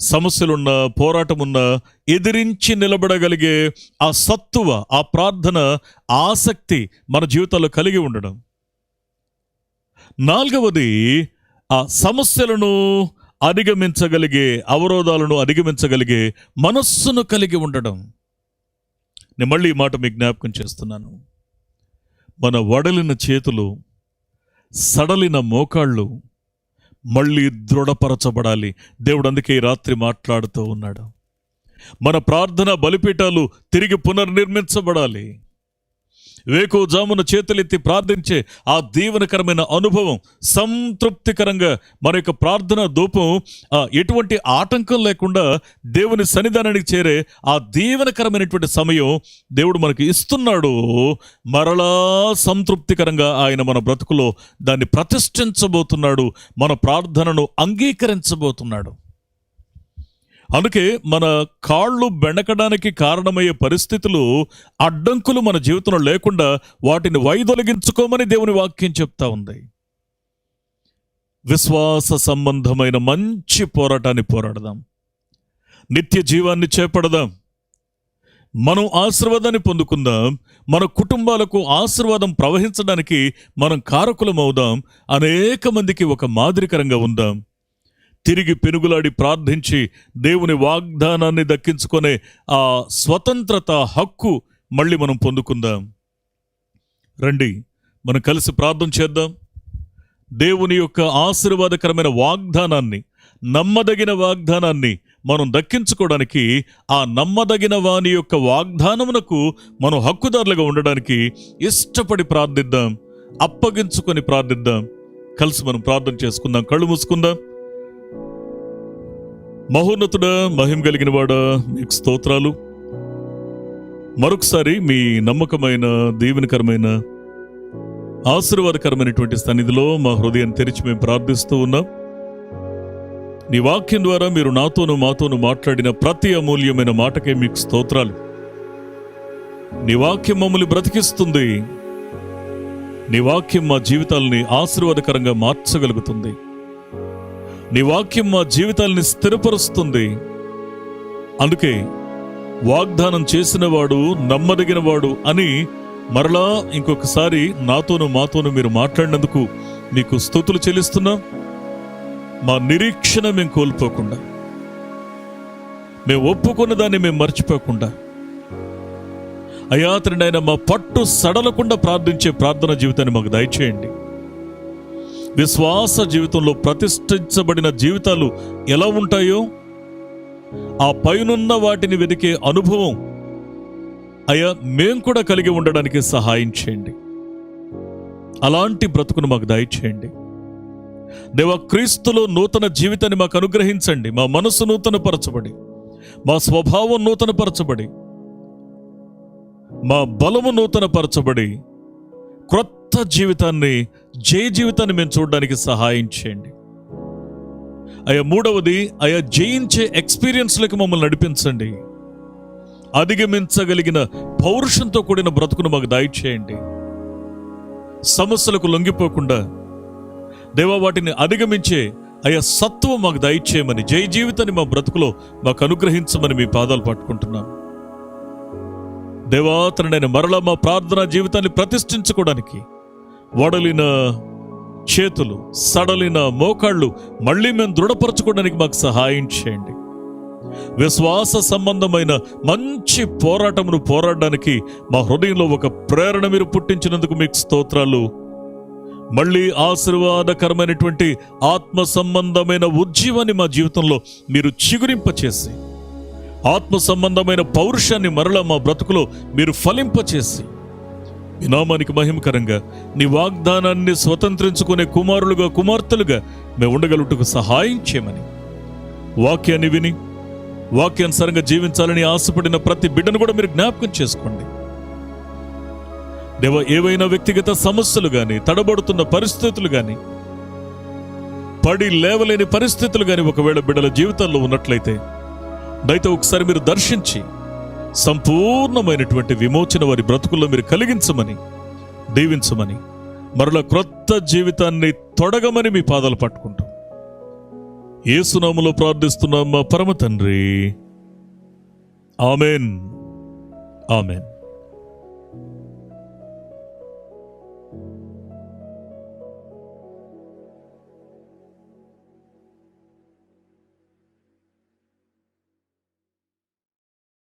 సమస్యలున్న, పోరాటమున్న ఎదిరించి నిలబడగలిగే ఆ సత్తువ, ఆ ప్రార్థన, ఆసక్తి మన జీవితాల్లో కలిగి ఉండడం. నాలుగవది, ఆ సమస్యలను అధిగమించగలిగే, అవరోధాలను అధిగమించగలిగే మనస్సును కలిగి ఉండడం. నేను మళ్ళీ ఈ మాట మీకు జ్ఞాపకం చేస్తున్నాను. మన వడలిన చేతులు, సడలిన మోకాళ్ళు మళ్ళీ దృఢపరచబడాలి. దేవుడు అందుకే ఈ రాత్రి మాట్లాడుతూ ఉన్నాడు. మన ప్రార్థన బలిపీఠాలు తిరిగి పునర్నిర్మించబడాలి. వేకువజామున చేతులెత్తి ప్రార్థించే ఆ దీవెనకరమైన అనుభవం, సంతృప్తికరంగా మన యొక్క ప్రార్థన ధూపం ఎటువంటి ఆటంకం లేకుండా దేవుని సన్నిధానానికి చేరే ఆ దీవెనకరమైనటువంటి సమయం దేవుడు మనకి ఇస్తున్నాడు. మరలా సంతృప్తికరంగా ఆయన మన బ్రతుకులో దాన్ని ప్రతిష్ఠించబోతున్నాడు. మన ప్రార్థనను అంగీకరించబోతున్నాడు. అందుకే మన కాళ్ళు బెణకడానికి కారణమయ్యే పరిస్థితులు, అడ్డంకులు మన జీవితంలో లేకుండా వాటిని వైదొలగించుకోమని దేవుని వాక్యం చెప్తా ఉంది. విశ్వాస సంబంధమైన మంచి పోరాటాన్ని పోరాడదాం. నిత్య జీవాన్ని చేపడదాం. మనం ఆశీర్వాదాన్ని పొందుకుందాం. మన కుటుంబాలకు ఆశీర్వాదం ప్రవహించడానికి మనం కారకులం అవుదాం. అనేక మందికి ఒక మాదిరికరంగా ఉందాం. తిరిగి పెనుగులాడి ప్రార్థించి దేవుని వాగ్దానాన్ని దక్కించుకునే ఆ స్వతంత్రత, హక్కు మళ్ళీ మనం పొందుకుందాం. రండి, మనం కలిసి ప్రార్థన చేద్దాం. దేవుని యొక్క ఆశీర్వాదకరమైన వాగ్దానాన్ని, నమ్మదగిన వాగ్దానాన్ని మనం దక్కించుకోవడానికి, ఆ నమ్మదగిన వాని యొక్క వాగ్దానమునకు మనం హక్కుదారులుగా ఉండడానికి ఇష్టపడి ప్రార్థిద్దాం. అప్పగించుకొని ప్రార్థిద్దాం. కలిసి మనం ప్రార్థన చేసుకుందాం. కళ్ళు మూసుకుందాం. మహోన్నతుడా, మహిమ కలిగిన వాడా, మీకు స్తోత్రాలు. మరొకసారి మీ నమ్మకమైన, దీవెనకరమైన, ఆశీర్వాదకరమైనటువంటి సన్నిధిలో మా హృదయాన్ని తెరిచి మేము ప్రార్థిస్తూ ఉన్నాం. నీ వాక్యం ద్వారా మీరు నాతోనూ మాతోనూ మాట్లాడిన ప్రతి అమూల్యమైన మాటకే మీకు స్తోత్రాలు. నీ వాక్యం మమ్మల్ని బ్రతికిస్తుంది. నీ వాక్యం మా జీవితాలని ఆశీర్వాదకరంగా మార్చగలుగుతుంది. నీ వాక్యం మా జీవితాలని స్థిరపరుస్తుంది. అందుకే వాగ్దానం చేసినవాడు నమ్మదగినవాడు అని మరలా ఇంకొకసారి నాతోనూ మాతోనూ మీరు మాట్లాడినందుకు మీకు స్తుతులు చెల్లిస్తున్నా. మా నిరీక్షణ మేము కోల్పోకుండా, మేము ఒప్పుకున్న దాన్ని మేము మర్చిపోకుండా, అయ్యా తండ్రి నాయన, మా పట్టు సడలకుండా ప్రార్థించే ప్రార్థన జీవితాన్ని మాకు దయచేయండి. విశ్వాస జీవితంలో ప్రతిష్ఠించబడిన జీవితాలు ఎలా ఉంటాయో ఆ పైనున్న వాటిని వెతికే అనుభవం అయ్యా మేం కూడా కలిగి ఉండడానికి సహాయం చేయండి. అలాంటి బ్రతుకును మాకు దయచేయండి. దేవా, క్రీస్తులో నూతన జీవితాన్ని మాకు అనుగ్రహించండి. మా మనసు నూతనపరచబడి, మా స్వభావం నూతనపరచబడి, మా బలము నూతనపరచబడి, క్రొత్త జీవితాన్ని, జయ జీవితాన్ని మేము చూడడానికి సహాయం చేయండి. అయ్యా మూడవది, అయ్యా జయించే ఎక్స్పీరియన్స్లకు మమ్మల్ని నడిపించండి. అధిగమించగలిగిన పౌరుషంతో కూడిన బ్రతుకును మాకు దయచేయండి. సమస్యలకు లొంగిపోకుండా దేవా వాటిని అధిగమించే అయ్యా సత్వం మాకు దయచేయమని, జయ జీవితాన్ని మా బ్రతుకులో మాకు అనుగ్రహించమని మీ పాదాలు పట్టుకుంటున్నాం. దేవా తండ్రి, మరలా మా ప్రార్థనా జీవితాన్ని ప్రతిష్ఠించుకోవడానికి వడలిన చేతులు, సడలిన మోకాళ్ళు మళ్ళీ మేము దృఢపరచుకోవడానికి మాకు సహాయం చేయండి. విశ్వాస సంబంధమైన మంచి పోరాటమును పోరాడడానికి మా హృదయంలో ఒక ప్రేరణ మీరు పుట్టించినందుకు మీకు స్తోత్రాలు. మళ్ళీ ఆశీర్వాదకరమైనటువంటి ఆత్మ సంబంధమైన ఉజ్జీవాన్ని మా జీవితంలో మీరు చిగురింపచేసి, ఆత్మ సంబంధమైన పౌరుషాన్ని మరలా మా బ్రతుకులో మీరు ఫలింపచేసి, మీ నామానికి మహిమకరంగా నీ వాగ్దానాన్ని స్వతంత్రించుకునే కుమారులుగా, కుమార్తెలుగా మేము ఉండగలుగుటకు సహాయం చేయమని, వాక్యాన్ని విని వాక్యానుసారంగా జీవించాలని ఆశపడిన ప్రతి బిడ్డను కూడా మీరు జ్ఞాపకం చేసుకోండి. దేవా, ఏవైనా వ్యక్తిగత సమస్యలు కానీ, తడబడుతున్న పరిస్థితులు కానీ, పడి లేవలేని పరిస్థితులు కానీ ఒకవేళ బిడ్డల జీవితాల్లో ఉన్నట్లయితే దయతో ఒకసారి మీరు దర్శించి సంపూర్ణమైనటువంటి విమోచన వారి బ్రతుకుల్లో మీరు కలిగించమని, దీవించమని, మరలా క్రొత్త జీవితాన్ని తొడగమని మీ పాదాలు పట్టుకుంటాం. యేసునామములో ప్రార్థిస్తున్నాం మా పరమ తండ్రి. ఆమెన్. ఆమెన్.